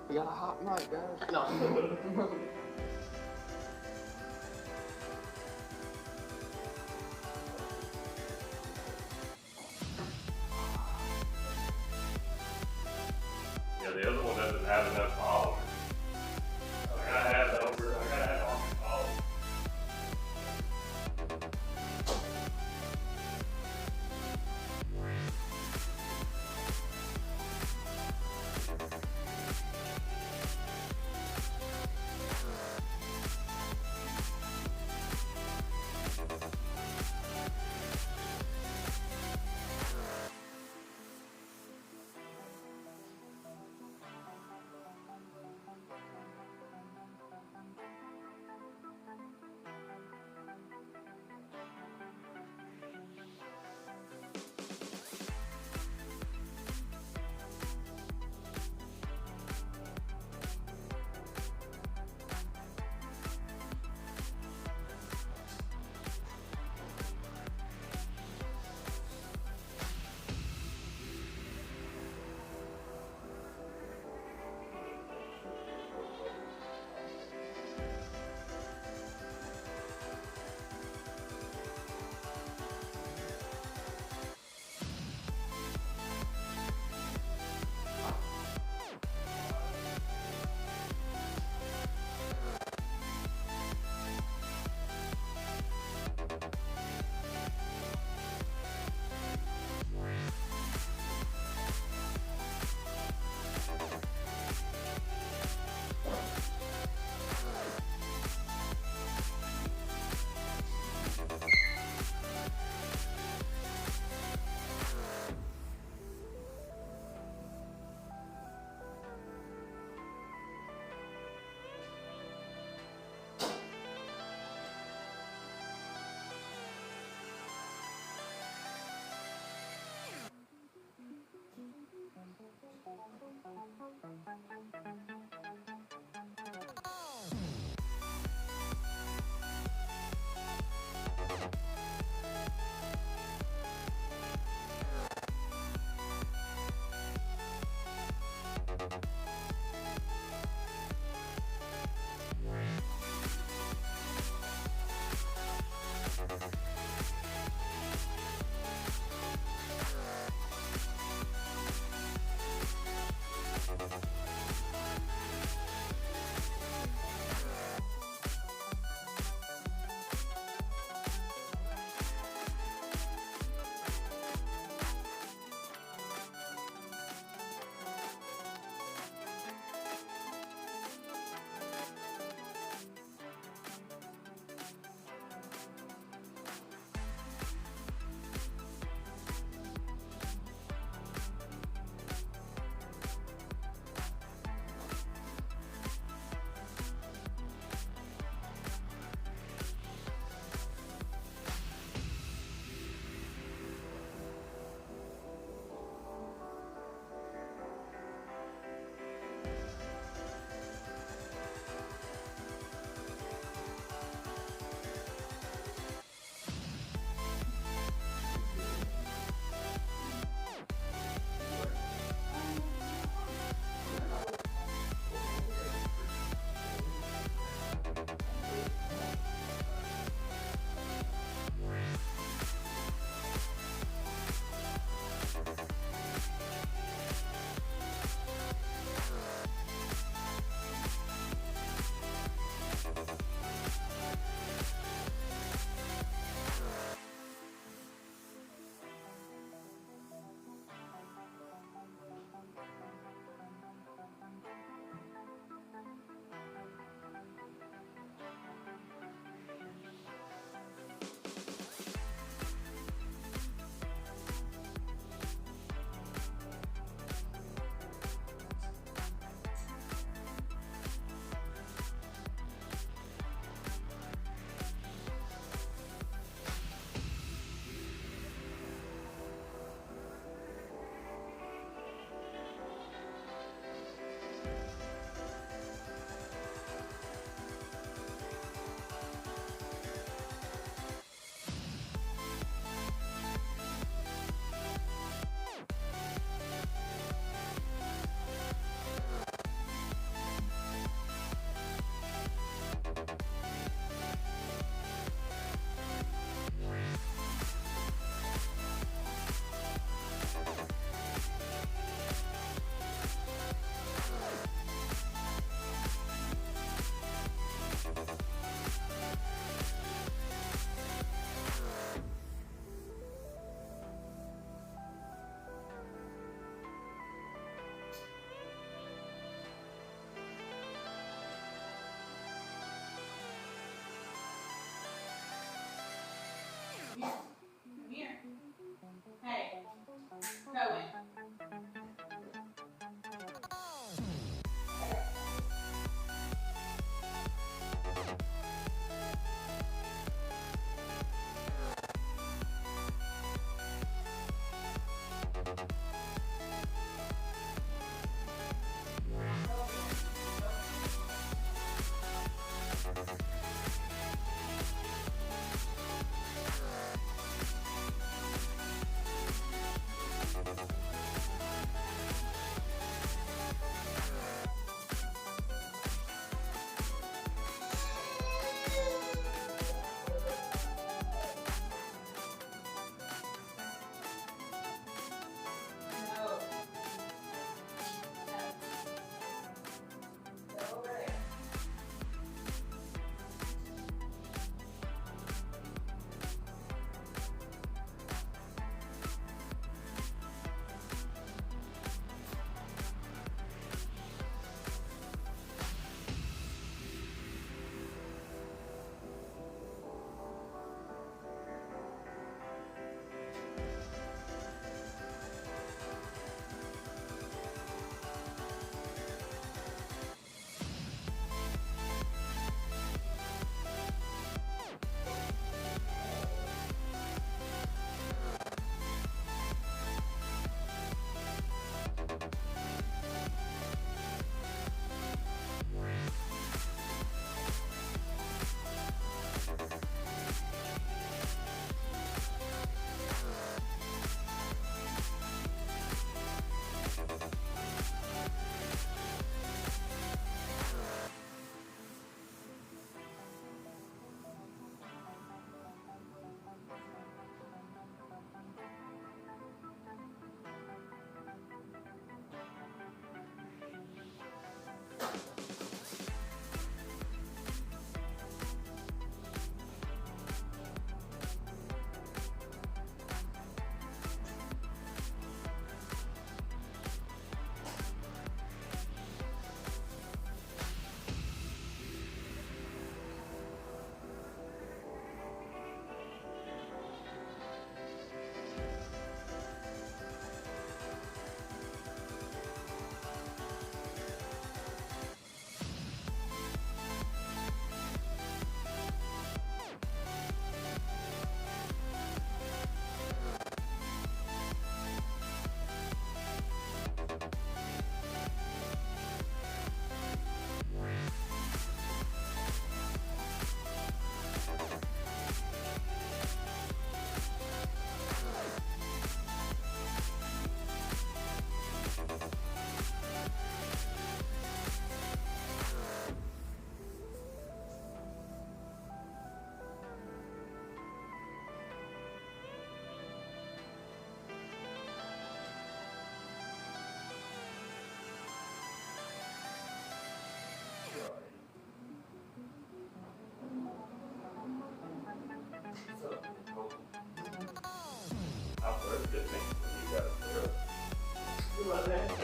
We got a hot mic, guys. No. The other one doesn't have enough followers. I gotta have all the followers.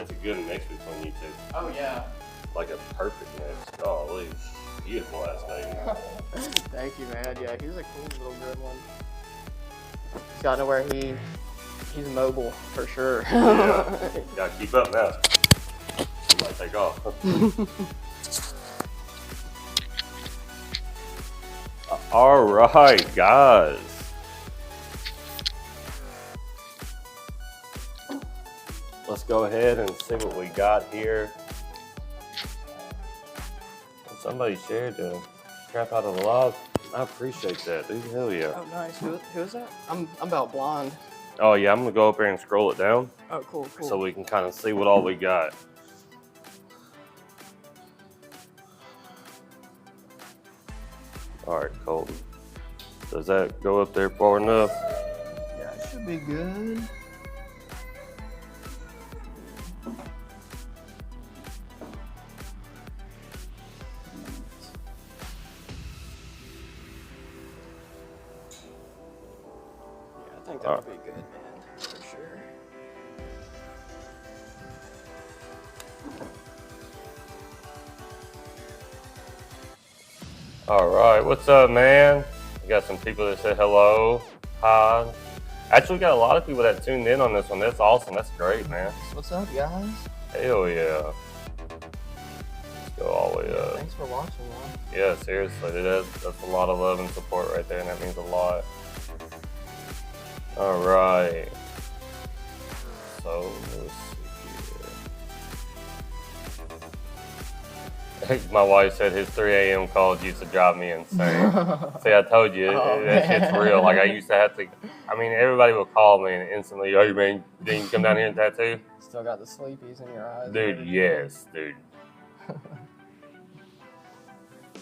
That's a good mix between you two. Oh yeah. Like a perfect mix. Golly, beautiful ass baby. Thank you, man. Yeah, he's a cool little gremlin. He's got to where he's mobile for sure. Yeah, gotta keep up now. He might take off. All right, guys. Let's go ahead and see what we got here. Somebody shared the crap out of the log. I appreciate that, dude. Hell yeah. Oh, nice. Who is that? I'm about blonde. Oh yeah, I'm gonna go up here and scroll it down. Oh, cool. So we can kind of see what all we got. All right, Colton. Does that go up there far enough? Yeah, it should be good. I think that would be good, man, for sure. All right, what's up, man? We got some people that said hello, hi. Actually, we got a lot of people that tuned in on this one. That's awesome. That's great, man. What's up, guys? Hell yeah. Let's go all the way up. Thanks for watching, man. Yeah, seriously, that's a lot of love and support right there, and that means a lot. All right. So let's see here. My wife said his 3 a.m. calls used to drive me insane. See, I told you, that shit's real. Like I used to have to. I mean, everybody would call me and instantly, "Oh, man, then you come down here and tattoo?" Still got the sleepies in your eyes, dude. Yes, dude.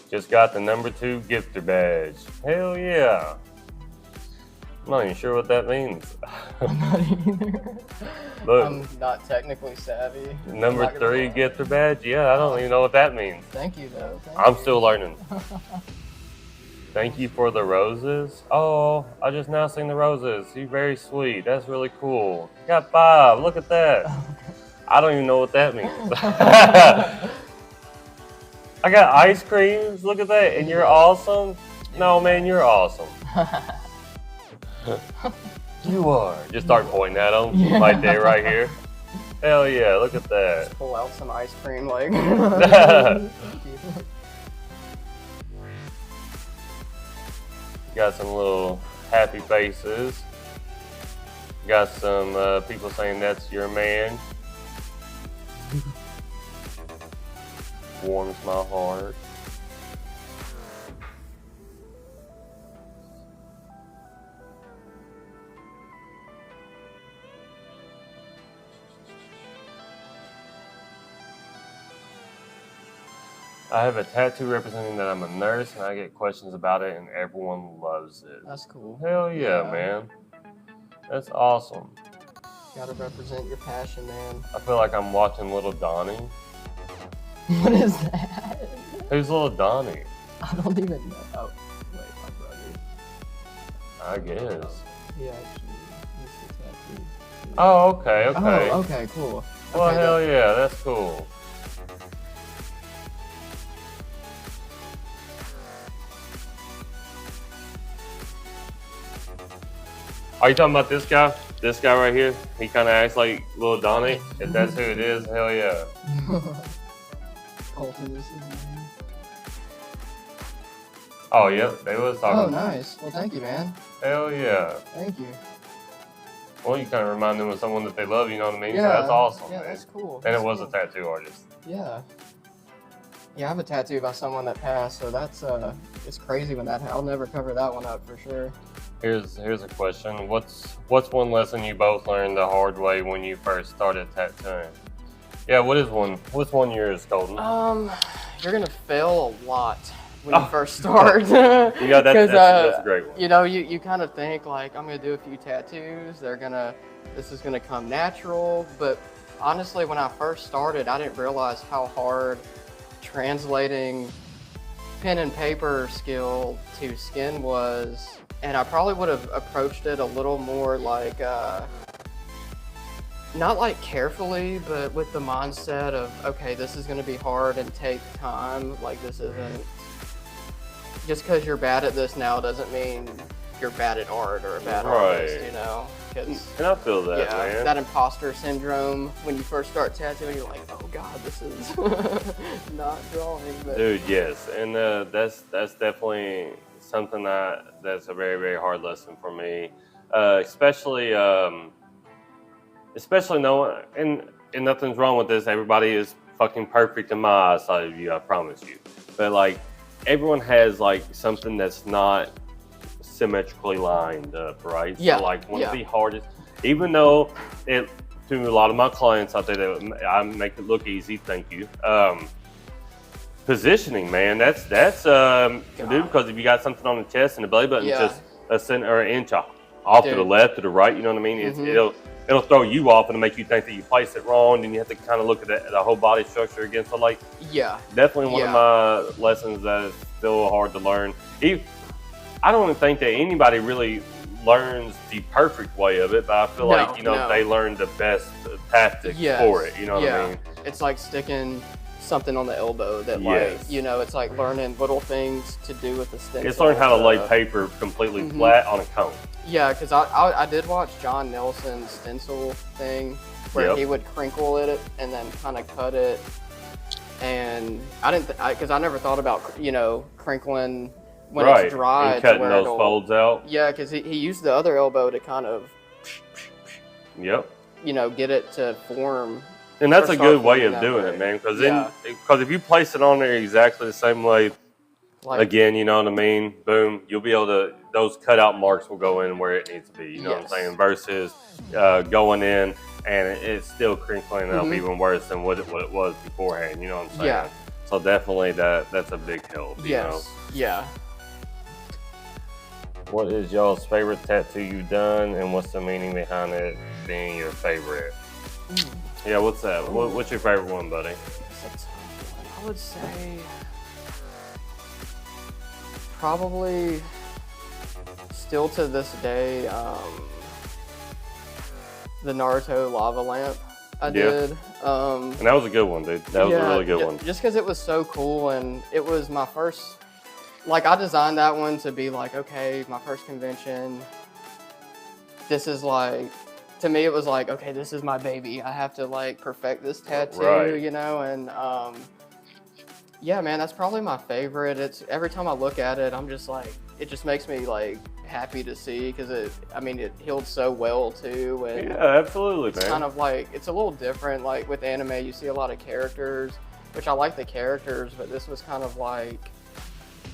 Just got the #2 gifter badge. Hell yeah. I'm not even sure what that means. I'm not either. Look, I'm not technically savvy. #3 gifter badge? Yeah, I don't even know what that means. Thank you, though. I'm still learning. Thank you for the roses. Oh, I just now seen the roses. You're very sweet. That's really cool. You got 5. Look at that. I don't even know what that means. I got ice creams. Look at that. And you're awesome. No, man, you're awesome. You are. Just start pointing at them. Yeah. Right there, right here. Hell yeah, look at that. Just pull out some ice cream, like. Got some little happy faces. Got some people saying that's your man. Warms my heart. I have a tattoo representing that I'm a nurse, and I get questions about it, and everyone loves it. That's cool. Hell yeah, man. That's awesome. Gotta represent your passion, man. I feel like I'm watching Little Donnie. What is that? Who's Little Donnie? I don't even know. Oh, wait, my brother. I guess. He actually used to tattoo. Oh, okay, okay. Oh, okay, cool. Well, okay, hell yeah, that's cool. Are you talking about this guy? This guy right here? He kind of acts like Lil Donnie. If that's who it is, hell yeah. Colton is his name. Oh, yep, they was talking. Oh, nice. Well, thank you, man. Hell yeah. Thank you. Well, you kind of remind them of someone that they love, you know what I mean? Yeah, so that's awesome, yeah, man. That's cool. And it was a tattoo artist. Yeah. Yeah, I have a tattoo by someone that passed, so that's, it's crazy when that, I'll never cover that one up for sure. Here's a question. What's one lesson you both learned the hard way when you first started tattooing? Yeah, what's one yours, Colton? You're gonna fail a lot when you first start. Yeah, that's a great one. You know, you kind of think like, I'm gonna do a few tattoos, this is gonna come natural, but honestly, when I first started, I didn't realize how hard translating pen and paper skill to skin was. And I probably would have approached it a little more like not like carefully, but with the mindset of, okay, this is going to be hard and take time. Like, this isn't, just because you're bad at this now doesn't mean you're bad at art or a bad artist, you know? And I feel that, man. That imposter syndrome, when you first start tattooing, you're like, oh God, this is not drawing. But... Dude, yes. And that's definitely something that's a very, very hard lesson for me. Especially knowing, and nothing's wrong with this. Everybody is fucking perfect in my eyesight of you, I promise you. But like, everyone has like something that's not symmetrically lined up, right? Yeah. So like one of the hardest, even though it, to a lot of my clients out there, that I make it look easy, thank you. Positioning, man, that's dude, because if you got something on the chest and the belly button just a cent or an inch off to the left or the right, you know what I mean? It'll throw you off and make you think that you placed it wrong, and you have to kind of look at the whole body structure again. So like, definitely one of my lessons that is still hard to learn. I don't even think that anybody really learns the perfect way of it, but I feel like, you know, they learn the best tactics for it, you know what I mean? It's like sticking something on the elbow that like, you know, it's like learning little things to do with the stencil. It's learning how to lay paper completely flat on a cone. Yeah, because I did watch John Nelson's stencil thing where he would crinkle it and then kind of cut it. And I didn't, because I never thought about, you know, crinkling when it's dry. And cutting those folds out. Yeah, because he used the other elbow to kind of, you know, get it to form. And that's a good way of doing it, man. Because if you place it on there exactly the same way, like, again, you know what I mean? Boom, you'll be able to, those cutout marks will go in where it needs to be, you know what I'm saying? Versus going in and it's still crinkling up even worse than what it was beforehand, you know what I'm saying? Yeah. So definitely that's a big help, you know? Yeah. What is y'all's favorite tattoo you've done, and what's the meaning behind it being your favorite? Yeah, what's that? What's your favorite one, buddy? I would say probably still to this day, the Naruto lava lamp I did. And that was a good one, dude. That was a really good one. Just because it was so cool, and it was my first, like, I designed that one to be like, okay, my first convention, this is like, to me it was like, okay, this is my baby. I have to like perfect this tattoo, you know, and yeah, man, that's probably my favorite. It's every time I look at it, I'm just like, it just makes me like happy to see, because it healed so well too. And yeah, absolutely, it's kind of like, it's a little different. Like with anime, you see a lot of characters, which I like the characters, but this was kind of like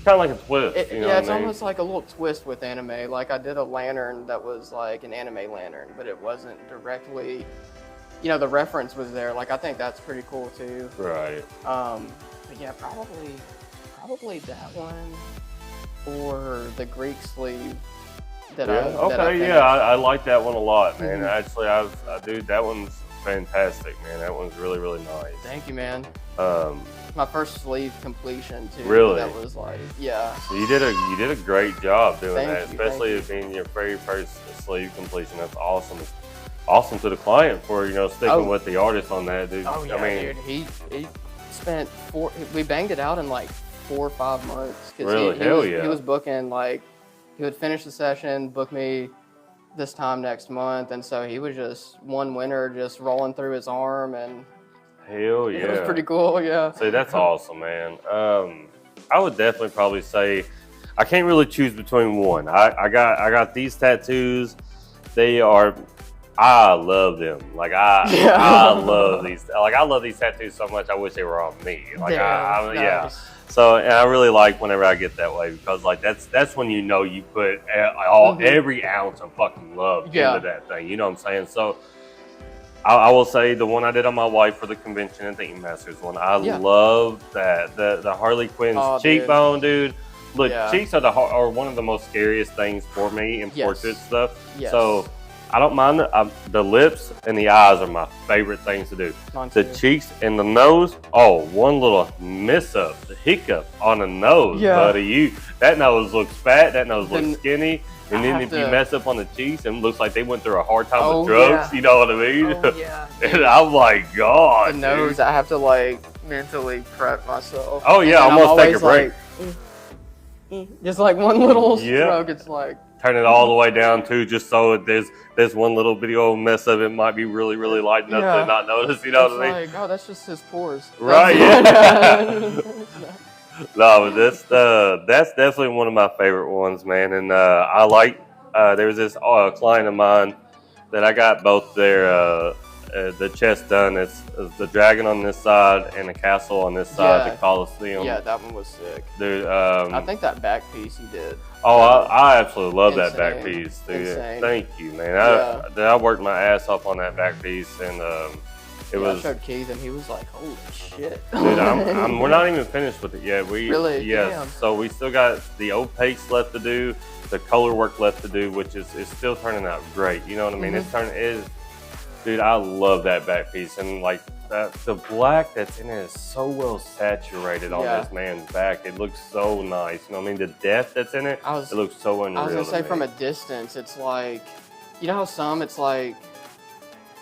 a twist. You know it's almost like a little twist with anime. Like I did a lantern that was like an anime lantern, but it wasn't directly, you know, the reference was there. Like I think that's pretty cool too. Right. But yeah, probably that one, or the Greek sleeve that I like that one a lot, man. Actually, dude, that one's fantastic, man. That one's really, really nice. Thank you, man. My first sleeve completion too. Really? That was like, So you did a great job doing that, especially it being your very first sleeve completion. That's awesome. Awesome to the client for, you know, sticking with the artist on that, dude. Oh yeah, dude. He spent we banged it out in like 4 or 5 months. Really? He was booking, like, he would finish the session, book me this time next month, and so he was just one winter just rolling through his arm, and hell yeah, it was pretty cool. Yeah. See, that's awesome, man. I would definitely probably say I can't really choose between one. I got these tattoos. I love them. Like I love these. Like I love these tattoos so much. I wish they were on me. Like nice. So, and I really like whenever I get that way, because like that's when you know you put every ounce of fucking love into that thing. You know what I'm saying? So I will say the one I did on my wife for the convention at the Ink Masters one. I love that the Harley Quinn's cheekbone, dude. Look, cheeks are one of the most scariest things for me in portrait stuff. So I don't mind the lips and the eyes are my favorite things to do. The cheeks and the nose, one little the hiccup on the nose, buddy. That nose looks fat, that nose looks skinny. And then if you mess up on the cheeks, it looks like they went through a hard time with drugs. Yeah. You know what I mean? Oh, yeah. And I'm like, God. The nose, I have to like mentally prep myself. Oh yeah, almost take a break. Like, just like one little stroke, it's like. Turn it all the way down too, just so there's one little video mess of it might be really light enough to not notice. You know what I mean? Like, oh, that's just his pores. Right? Yeah. No, but that's definitely one of my favorite ones, man. And I like there was this client of mine that I got both their the chest done. It's the dragon on this side and the castle on this side, the Coliseum. Yeah, that one was sick. Dude, I think that back piece he did. Oh, I absolutely love that back piece, dude. Insane. Thank you, man. I worked my ass off on that back piece, and it was. I showed Keith, and he was like, "Holy shit!" Dude, we're not even finished with it yet. Really? Yes. Damn. So we still got the opaques left to do, the color work left to do, which is still turning out great. You know what I mean? Dude, I love that back piece, and like the black that's in it is so well saturated on this man's back. It looks so nice. You know what I mean? The depth that's in it, it looks so unreal. I was gonna say from a distance, it's like, you know how it's like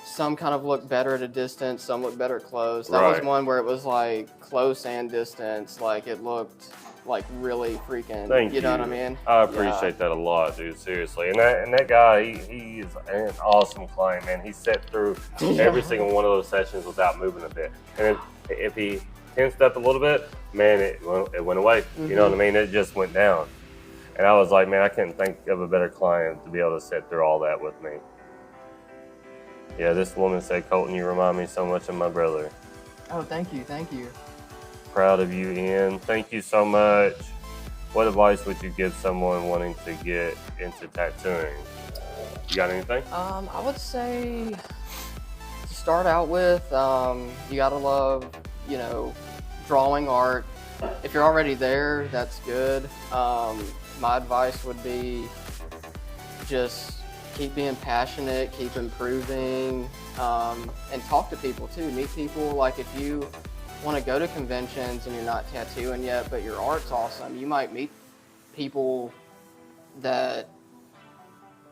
some kind of look better at a distance, some look better close. That was one where it was like close and distance, like it looked like really freaking. Thank you know what I mean? I appreciate that a lot, dude. Seriously, and that guy, he is an awesome client, man. He sat through every single one of those sessions without moving a bit, and if he tensed up a little bit, man, it went away. You know what I mean? It just went down, and I was like, man, I couldn't think of a better client to be able to sit through all that with me. Yeah, this woman said, Colton, you remind me so much of my brother. Oh, thank you, thank you. Proud of you, Ian. Thank you so much. What advice would you give someone wanting to get into tattooing? You got anything? I would say to start out with, you gotta love, drawing art. If you're already there, that's good. My advice would be just keep being passionate, keep improving, and talk to people too. Meet people. Like if you want to go to conventions and you're not tattooing yet, but your art's awesome, you might meet people that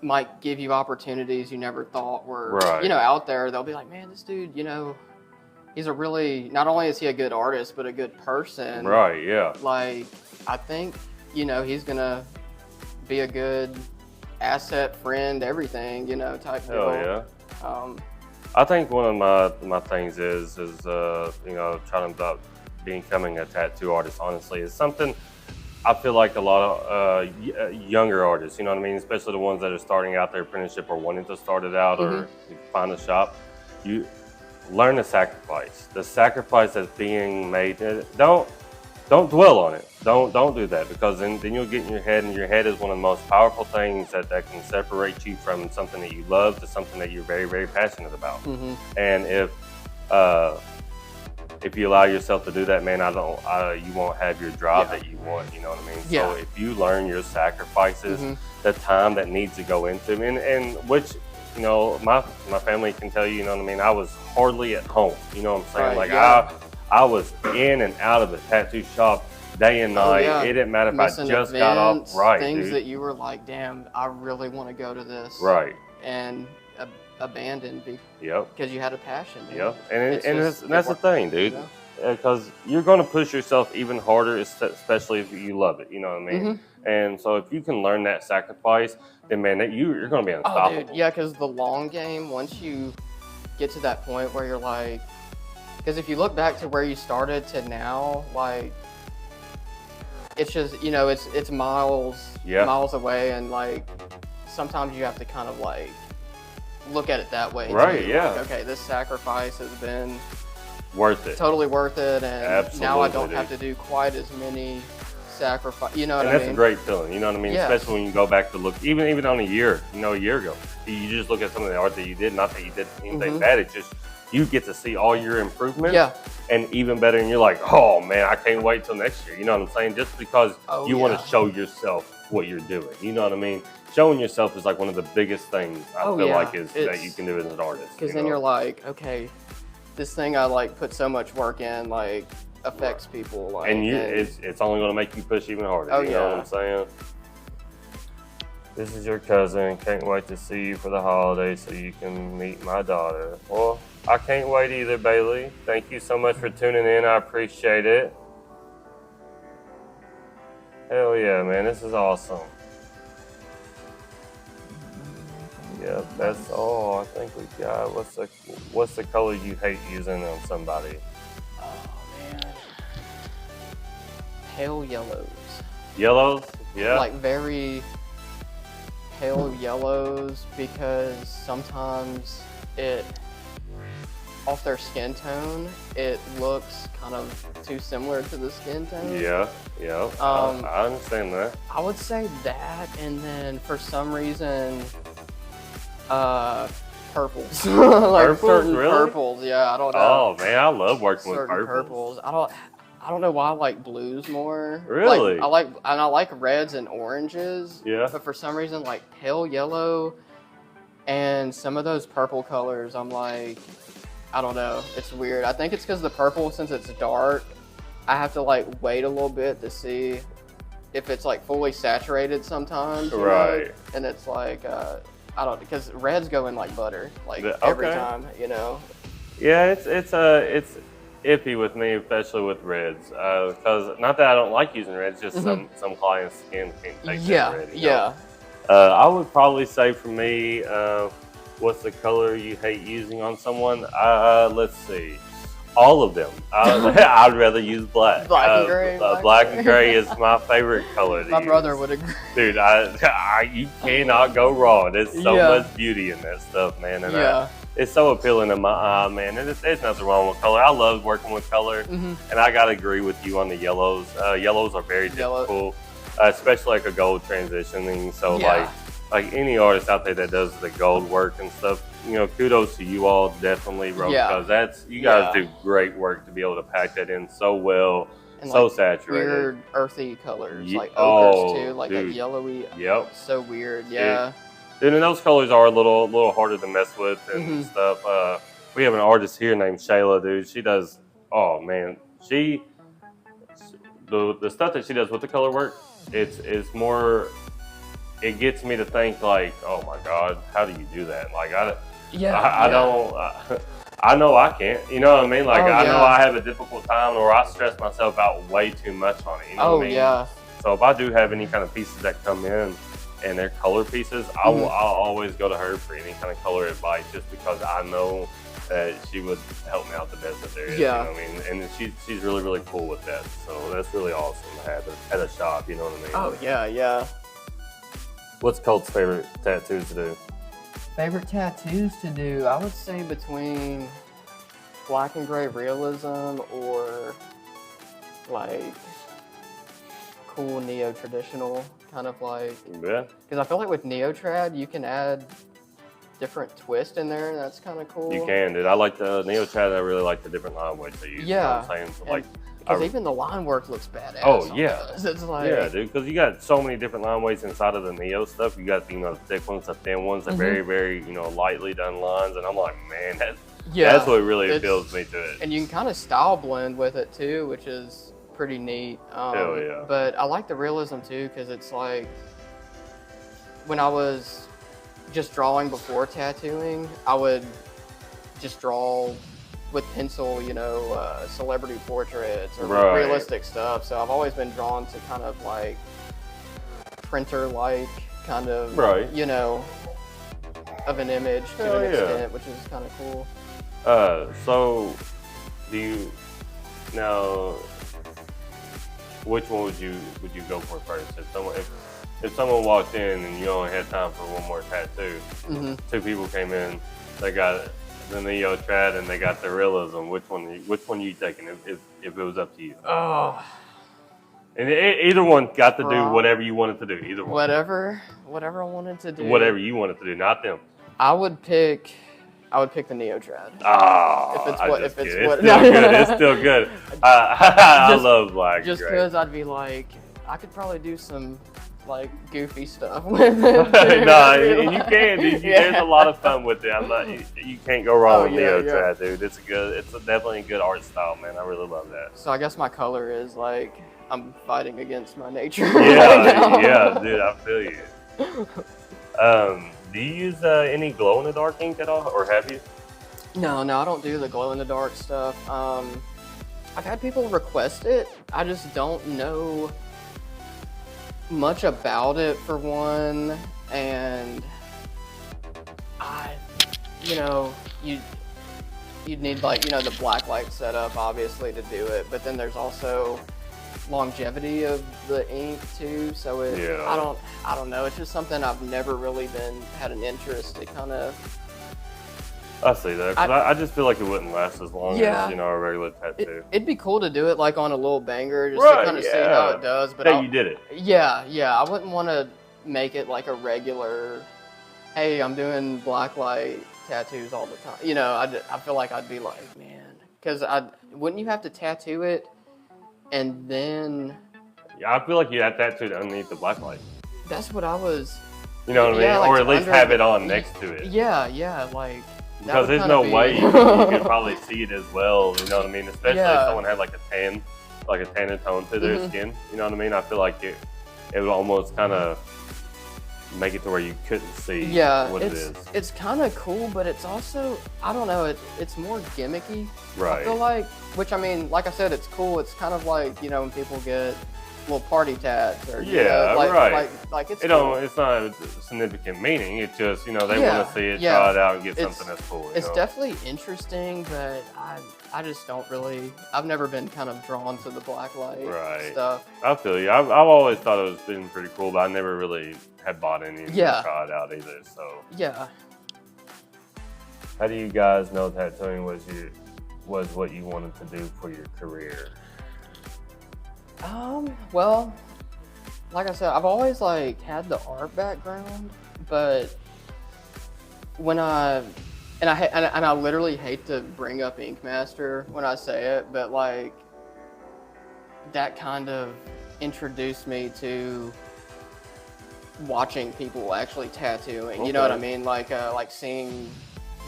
might give you opportunities you never thought were, out there. They'll be like, man, this dude, he's not only is he a good artist, but a good person. Right, yeah. Like, I think, he's going to be a good asset, friend, everything, type deal. Hell yeah. I think one of my things is trying about becoming a tattoo artist, honestly, is something I feel like a lot of younger artists, you know what I mean, especially the ones that are starting out their apprenticeship or wanting to start it out or find a shop, you learn the sacrifice that's being made. Don't dwell on it. Don't do that, because then you'll get in your head, and your head is one of the most powerful things that can separate you from something that you love to something that you're very, very passionate about. And if you allow yourself to do that, man, you won't have your drive that you want, you know what I mean? So if you learn your sacrifices, the time that needs to go into them, and which, my family can tell you, you know what I mean, I was hardly at home, you know what I'm saying? I was in and out of the tattoo shop day and night. It didn't matter if I just got off. Things that you were like, damn, I really want to go to this. Right. And abandoned because you had a passion. Yep. And that's the thing, dude. Because you're going to push yourself even harder, especially if you love it. You know what I mean? And so if you can learn that sacrifice, then man, you're going to be unstoppable. Oh, dude, yeah, because the long game, once you get to that point where you're like, because if you look back to where you started to now, like, it's just, it's miles away, and like, sometimes you have to kind of like look at it that way. Right, too. yeah. Like, okay, this sacrifice has been worth it. Totally worth it, and absolutely, now I don't have to do quite as many sacrifices. You know what I mean? That's a great feeling. You know what I mean? Yeah. Especially when you go back to look, even on a year ago, you just look at some of the art that you did. Not that you did anything bad. It's just you get to see all your improvements. Yeah. And even better, and you're like, oh man, I can't wait till next year. You know what I'm saying? Just because you want to show yourself what you're doing. You know what I mean? Showing yourself is like one of the biggest things I feel like that you can do as an artist. Because then you're like, okay, this thing I like put so much work in, like, affects people. Like, and it's only going to make you push even harder. You know what I'm saying? This is your cousin. Can't wait to see you for the holidays so you can meet my daughter. Well, I can't wait either, Bailey. Thank you so much for tuning in. I appreciate it. Hell yeah, man. This is awesome. Yep, that's all I think we got. What's the color you hate using on somebody? Oh man, pale yellows. Yellows? Yeah. Like very pale yellows, because sometimes off their skin tone, it looks kind of too similar to the skin tone. Yeah. I understand that. I would say that, and then for some reason, purples. Like Purples, certain really? purples. Yeah, I don't know. Oh man, I love working with Certain purples. I don't know why I like blues more. Really? Like, I like reds and oranges. Yeah. But for some reason, like pale yellow and some of those purple colors, I'm like, I don't know. It's weird. I think it's because the purple, since it's dark, I have to like wait a little bit to see if it's like fully saturated sometimes. Right. Know? And it's like, I don't, because reds go in like butter, like every time, you know. Yeah, it's iffy with me, especially with reds, because not that I don't like using reds, just some clients' skin can't take that red. Yeah. I would probably say for me, what's the color you hate using on someone? Let's see. All of them. I'd rather use black. Black and gray. Black and gray is my favorite color to My use. brother would agree. Dude, you cannot go wrong. There's so much beauty in that stuff, man. And it's so appealing to my eye, man. There's nothing wrong with color. I love working with color, and I gotta agree with you on the yellows. Yellows are very difficult, especially like a gold transitioning. So like any artist out there that does the gold work and stuff, you know, kudos to you all, definitely, bro, because you guys do great work to be able to pack that in so well, and so like saturated. Weird earthy colors, like ochres too, like a yellowy. Yep. So weird, yeah. Dude, and those colors are a little harder to mess with and stuff. We have an artist here named Shayla, dude. She does, oh man, the stuff that she does with the color work, it's more. It gets me to think like, oh my God, how do you do that? Like I don't. I know I can't. You know what I mean? Like I know I have a difficult time, or I stress myself out way too much on it. You know what I mean? Yeah. So if I do have any kind of pieces that come in, and they're color pieces, I'll always go to her for any kind of color advice, just because I know that she would help me out the best that there is. Yeah. You know what I mean? And she's really, really cool with that. So that's really awesome to have at a shop. You know what I mean? Oh yeah. What's Colt's favorite tattoos to do? Favorite tattoos to do? I would say between black and gray realism or like cool neo-traditional, kind of like. Yeah. Because I feel like with neo-trad, you can add different twist in there, and that's kind of cool. You can, dude. I like the neo-trad. I really like the different line weights they use. Yeah. You know what I'm saying? So like, because even the line work looks badass. Oh yeah. It's like, yeah, dude. Because you got so many different line weights inside of the neo stuff. You got the thick ones, the thin ones, the very, very lightly done lines, and I'm like, man, that's what really appeals me to it. And you can kind of style blend with it too, which is pretty neat. Hell yeah. But I like the realism too, because it's like when I was just drawing before tattooing, I would just draw with pencil, celebrity portraits or realistic stuff. So I've always been drawn to kind of like printer-like kind of, of an image to an extent, which is kind of cool. So do you now? Which one would you go for first? If someone walked in and you only had time for one more tattoo, two people came in, they got the neo-trad and they got the realism. Which one you taking if it was up to you? Oh. And either one got to do whatever you wanted to do. Either one. Whatever I wanted to do. Whatever you wanted to do, not them. I would pick the neo-trad. Oh, it's still good. It's still good. I love black. Just because I'd be like, I could probably do some like goofy stuff with it. No, you can. Dude. There's a lot of fun with it. You can't go wrong with neo-trad, dude. It's definitely a good art style, man. I really love that. So I guess my color is like I'm fighting against my nature. Yeah, yeah, dude. I feel you. Do you use any glow in the dark ink at all, or have you? No, I don't do the glow in the dark stuff. I've had people request it. I just don't know much about it for one, and you'd need like, the black light setup obviously to do it, but then there's also longevity of the ink too, so I don't know, it's just something I've never really had an interest to kind of. I see that, 'cause I just feel like it wouldn't last as long as, a regular tattoo. It'd be cool to do it like on a little banger, just to kind of see how it does. But you did it. Yeah, I wouldn't want to make it like a regular, hey, I'm doing black light tattoos all the time. I feel like I'd be like, man, because wouldn't you have to tattoo it and then? Yeah, I feel like you had tattooed underneath the black light. That's what I was. You know what I mean? Like, or at least have it on next to it. Yeah, like. Because there's no way you could probably see it as well, you know what I mean? Especially if someone had like a tannin tone to their skin, you know what I mean? I feel like it would almost kind of make it to where you couldn't see what it is. It's kind of cool, but it's also, I don't know, it's more gimmicky. Right. I feel like, which I mean, like I said, it's cool. It's kind of like, when people get little party tats or like it's cool. It's not a significant meaning. It's just they want to see it, try it out, and get something that's cool. It's definitely interesting, but I just don't really. I've never been kind of drawn to the black light stuff. I feel you. I've always thought it was been pretty cool, but I never really had bought any and tried it out either. So how do you guys know tattooing was what you wanted to do for your career? Well, like I said, I've always had the art background, but when I literally hate to bring up Ink Master when I say it, but that kind of introduced me to watching people actually tattooing. You know what I mean? Like seeing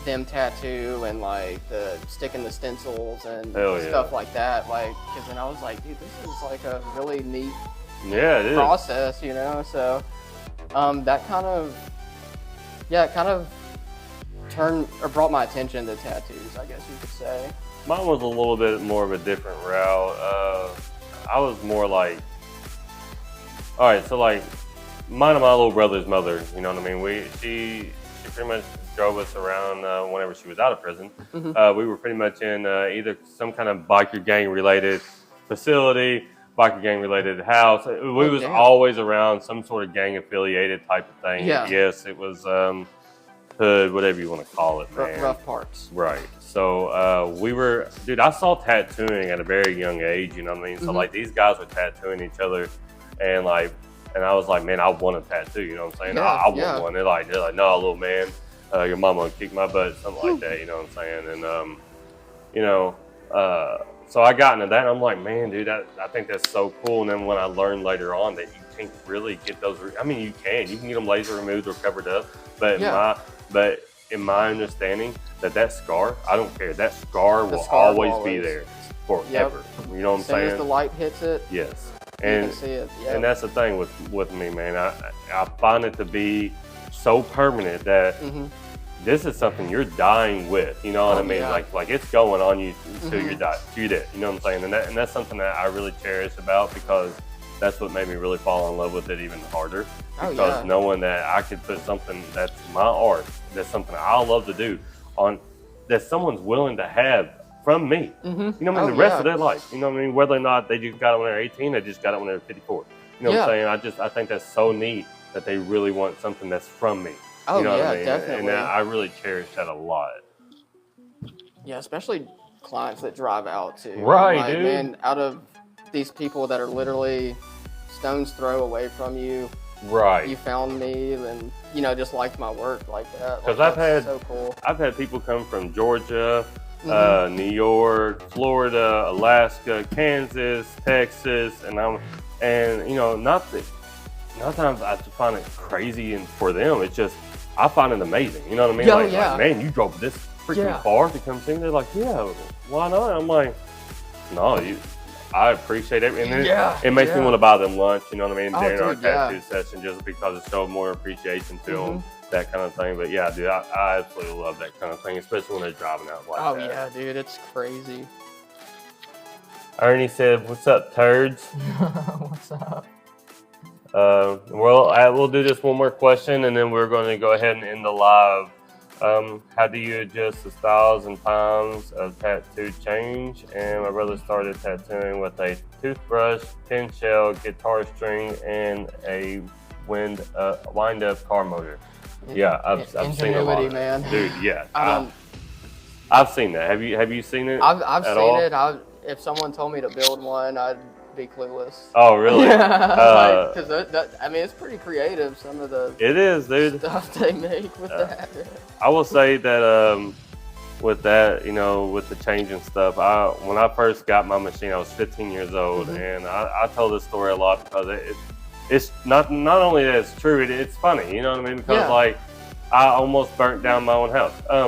them tattoo and the sticking the stencils and stuff like that. Because then I was like, dude, this is a really neat process, So that kind of turned or brought my attention to tattoos, I guess you could say. Mine was a little bit more of a different route. I was more mine and my little brother's mother. You know what I mean? She pretty much drove us around whenever she was out of prison. We were pretty much in either some kind of biker gang related facility, biker gang related house. We was always around some sort of gang affiliated type of thing. Yes, it was hood, whatever you want to call it, man. Rough parts. Right. So I saw tattooing at a very young age, you know what I mean? So these guys were tattooing each other and I was like, man, I want a tattoo, you know what I'm saying? I want one. They're like, no, little man, your mama will kick my butt, something like that, you know what I'm saying? And, so I got into that, and I'm like, man, dude, I think that's so cool. And then when I learned later on that you can't really get those, you can get them laser removed or covered up, but in my understanding, that scar, I don't care, that scar will always be there forever. You know what I'm saying? As soon as the light hits it. Yes. And you can see it. And that's the thing with me, man. I find it to be so permanent that this is something you're dying with. You know what I mean? Like it's going on you till you're dead. You know what I'm saying? And that's something that I really cherish about, because that's what made me really fall in love with it even harder. Because knowing that I could put something that's my art, that's something I love to do, on that someone's willing to have from me. You know what I mean? The rest of their life. You know what I mean? Whether or not they just got it when they're 18, they just got it when they're 54. You know what I'm saying? I think that's so neat that they really want something that's from me. You know what I mean? Definitely. And I really cherish that a lot. Yeah, especially clients that drive out too. Right, dude. Man, out of these people that are literally stone's throw away from you. Right. You found me and, just liked my work like that. Because I've had people come from Georgia, New York, Florida, Alaska, Kansas, Texas, and not that I find it crazy and for them. It's just I find it amazing. You know what I mean? Like, man, you drove this freaking far to come see me. They're like, yeah, why not? I'm like, no, I appreciate it, and it makes me want to buy them lunch. You know what I mean? During our tattoo session, just because it showed more appreciation to them, that kind of thing. But yeah, dude, I absolutely love that kind of thing, especially when they're driving out like that. Oh yeah, dude, it's crazy. Ernie said, "What's up, turds?" What's up? Well, we'll do just one more question, and then we're going to go ahead and end the live. How do you adjust the styles and times of tattoo change? And my brother started tattooing with a toothbrush, pin shell, guitar string, and a wind-up car motor. Yeah, I've seen a lot of man. Dude, yeah. I've seen that. Have you seen it? I've seen it. If someone told me to build one, I'd be clueless. Oh, really? Because I mean, it's pretty creative. Some of the stuff they make with that. I will say that with that, you know, with the changing stuff, when I first got my machine, I was 15 years old, and I tell this story a lot because it's not only that it's true, it's funny. You know what I mean? Because like, I almost burnt down my own house. I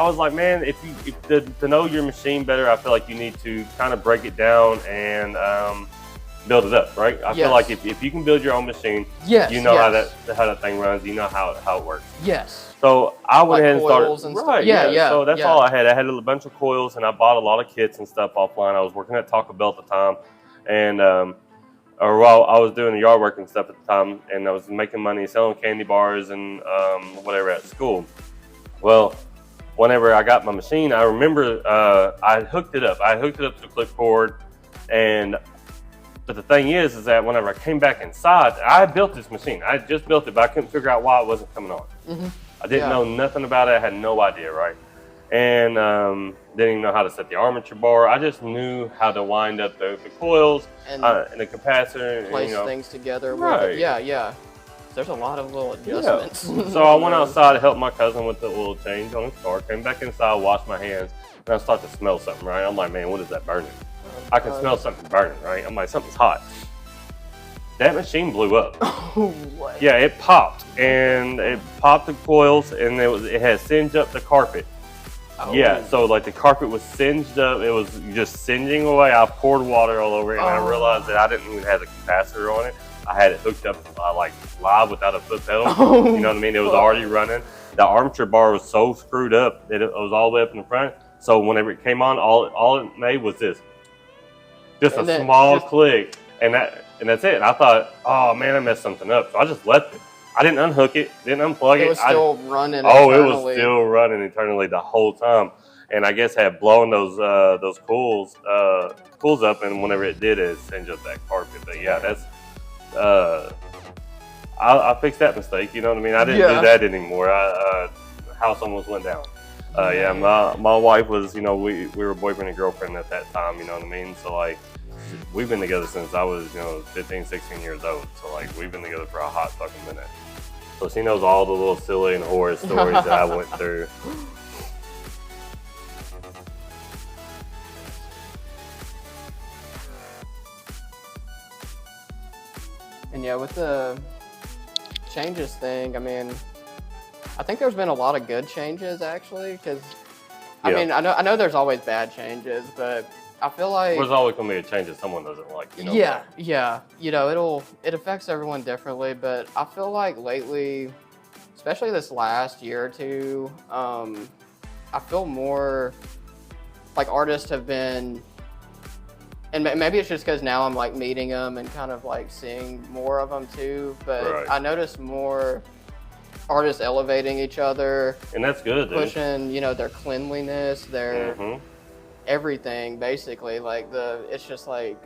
was like, man, to know your machine better, I feel like you need to kind of break it down and build it up, right? I feel like if you can build your own machine, you know how that thing runs, you know how it works. Yes. So I went ahead and started. Right. Yeah. So that's all I had. I had a bunch of coils, and I bought a lot of kits and stuff offline. I was working at Taco Bell at the time, and or while I was doing the yard work and stuff at the time, and I was making money selling candy bars and whatever at school. Well, whenever I got my machine, I remember I hooked it up. I hooked it up to the clipboard, but the thing is that whenever I came back inside, I had built this machine. I had just built it, but I couldn't figure out why it wasn't coming on. I didn't know nothing about it. I had no idea, right? And didn't even know how to set the armature bar. I just knew how to wind up the coils and the capacitor. Place things together. Right. Yeah. There's a lot of little adjustments. So I went outside to help my cousin with the oil change on his car. Came back inside, washed my hands, and I started to smell something, right? I'm like, man, what is that burning? I can smell something burning, right? I'm like, something's hot. That machine blew up. What? Yeah, it popped. And it popped the coils, and it had singed up the carpet. Yeah, so like the carpet was singed up, it was just singeing away. I poured water all over it, and I realized that I didn't even have the capacitor on it. I had it hooked up like live without a foot pedal. You know what I mean? It was already running. The armature bar was so screwed up that it was all the way up in the front. So whenever it came on, all it made was this, just a small click, and that's it. And I thought, oh man, I messed something up. So I just left it. I didn't unhook it, didn't unplug it. It was still running. Oh, it was still running eternally the whole time. And I guess had blown those coils up, and whenever it did, it singed up that carpet. But yeah, that's I fixed that mistake. You know what I mean? I didn't do that anymore. The house almost went down. Yeah, my wife was, you know, we were boyfriend and girlfriend at that time. You know what I mean? So like, we've been together since I was, 15, 16 years old. So like, we've been together for a hot fucking minute. So she knows all the little silly and horror stories that I went through. And yeah, with the changes thing, I mean, I think there's been a lot of good changes actually, because I mean, I know there's always bad changes, but I feel like there's always gonna be a change that someone doesn't like. Yeah. It affects everyone differently, but I feel like lately, especially this last year or two, I feel more like artists have been, and maybe it's just because now I'm like meeting them and kind of like seeing more of them too, but I notice more artists elevating each other, and that's good, pushing their cleanliness, their everything, basically. Like it's just like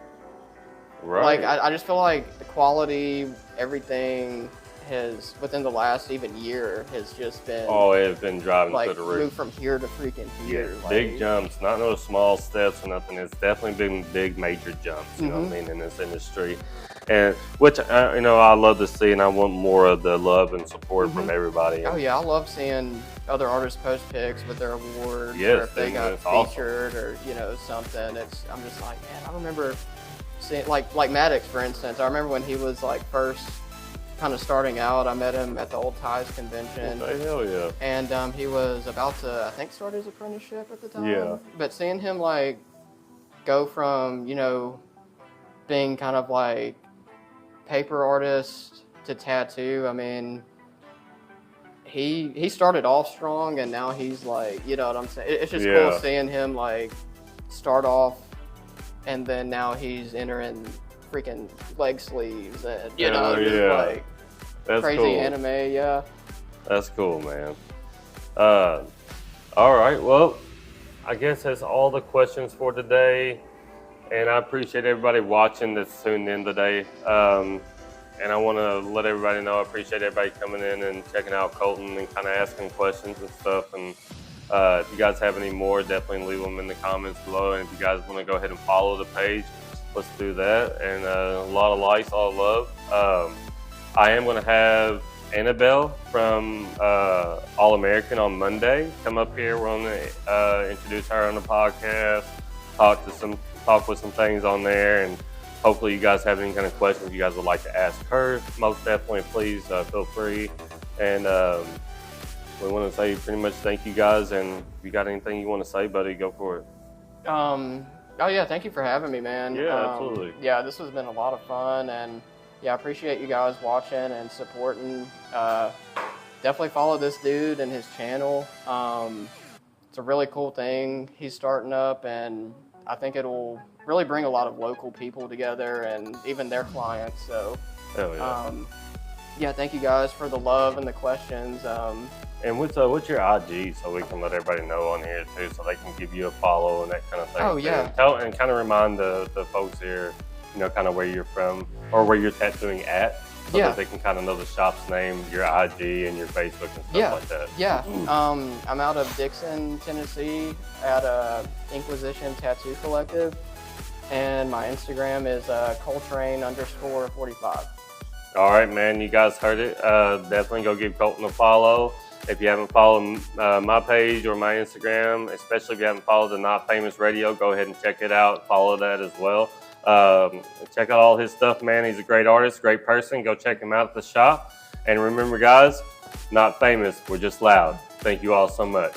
like I just feel like the quality, everything has within the last even year has just been it's been driving like to the roof. Moved from here to freaking here. Yeah, big jumps, not no small steps or nothing. It's definitely been big major jumps, you know what I mean, in this industry. And which I love to see, and I want more of the love and support from everybody. Oh yeah, I love seeing other artists post pics with their awards, or if they got featured, or something. I'm just like, man, I remember seeing like Maddox, for instance. I remember when he was like first kind of starting out. I met him at the Old Ties convention. Oh, hell yeah. And he was about to, I think, start his apprenticeship at the time. Yeah. But seeing him like go from, you know, being kind of like paper artist to tattoo, I mean, he started off strong, and now he's like, you know what I'm saying? It's just cool seeing him like start off, and then now he's entering freaking leg sleeves and, you know, just like that's crazy cool. anime, yeah. That's cool, man. All right, well, I guess that's all the questions for today, and I appreciate everybody watching that's tuned in today. And I want to let everybody know I appreciate everybody coming in and checking out Colton and kind of asking questions and stuff. And if you guys have any more, definitely leave them in the comments below. And if you guys want to go ahead and follow the page, let's do that. And a lot of likes, a lot of love. I am going to have Annabelle from All American on Monday come up here. We're going to introduce her on the podcast, talk with some things on there, and hopefully you guys have any kind of questions you guys would like to ask her. Most definitely, please feel free. And we want to say pretty much thank you guys. And if you got anything you want to say, buddy, go for it. Oh yeah, thank you for having me, man. Yeah, absolutely. Yeah, this has been a lot of fun, and yeah, I appreciate you guys watching and supporting. Definitely follow this dude and his channel. It's a really cool thing he's starting up, and I think it'll really bring a lot of local people together and even their clients. So, hell yeah. Yeah, thank you guys for the love and the questions. And what's your IG, so we can let everybody know on here too, so they can give you a follow and that kind of thing. Oh yeah. And kind of remind the folks here, you know, kind of where you're from or where you're tattooing at, so that they can kind of know the shop's name, your IG, and your Facebook and stuff like that. Yeah. I'm out of Dixon, Tennessee, at Inquisition Tattoo Collective, and my Instagram is Coltrain_45. All right, man. You guys heard it. Definitely go give Colton a follow. If you haven't followed my page or my Instagram, especially if you haven't followed the Not Famous Radio, go ahead and check it out. Follow that as well. Check out all his stuff, man. He's a great artist, great person. Go check him out at the shop. And remember, guys, not famous, we're just loud. Thank you all so much.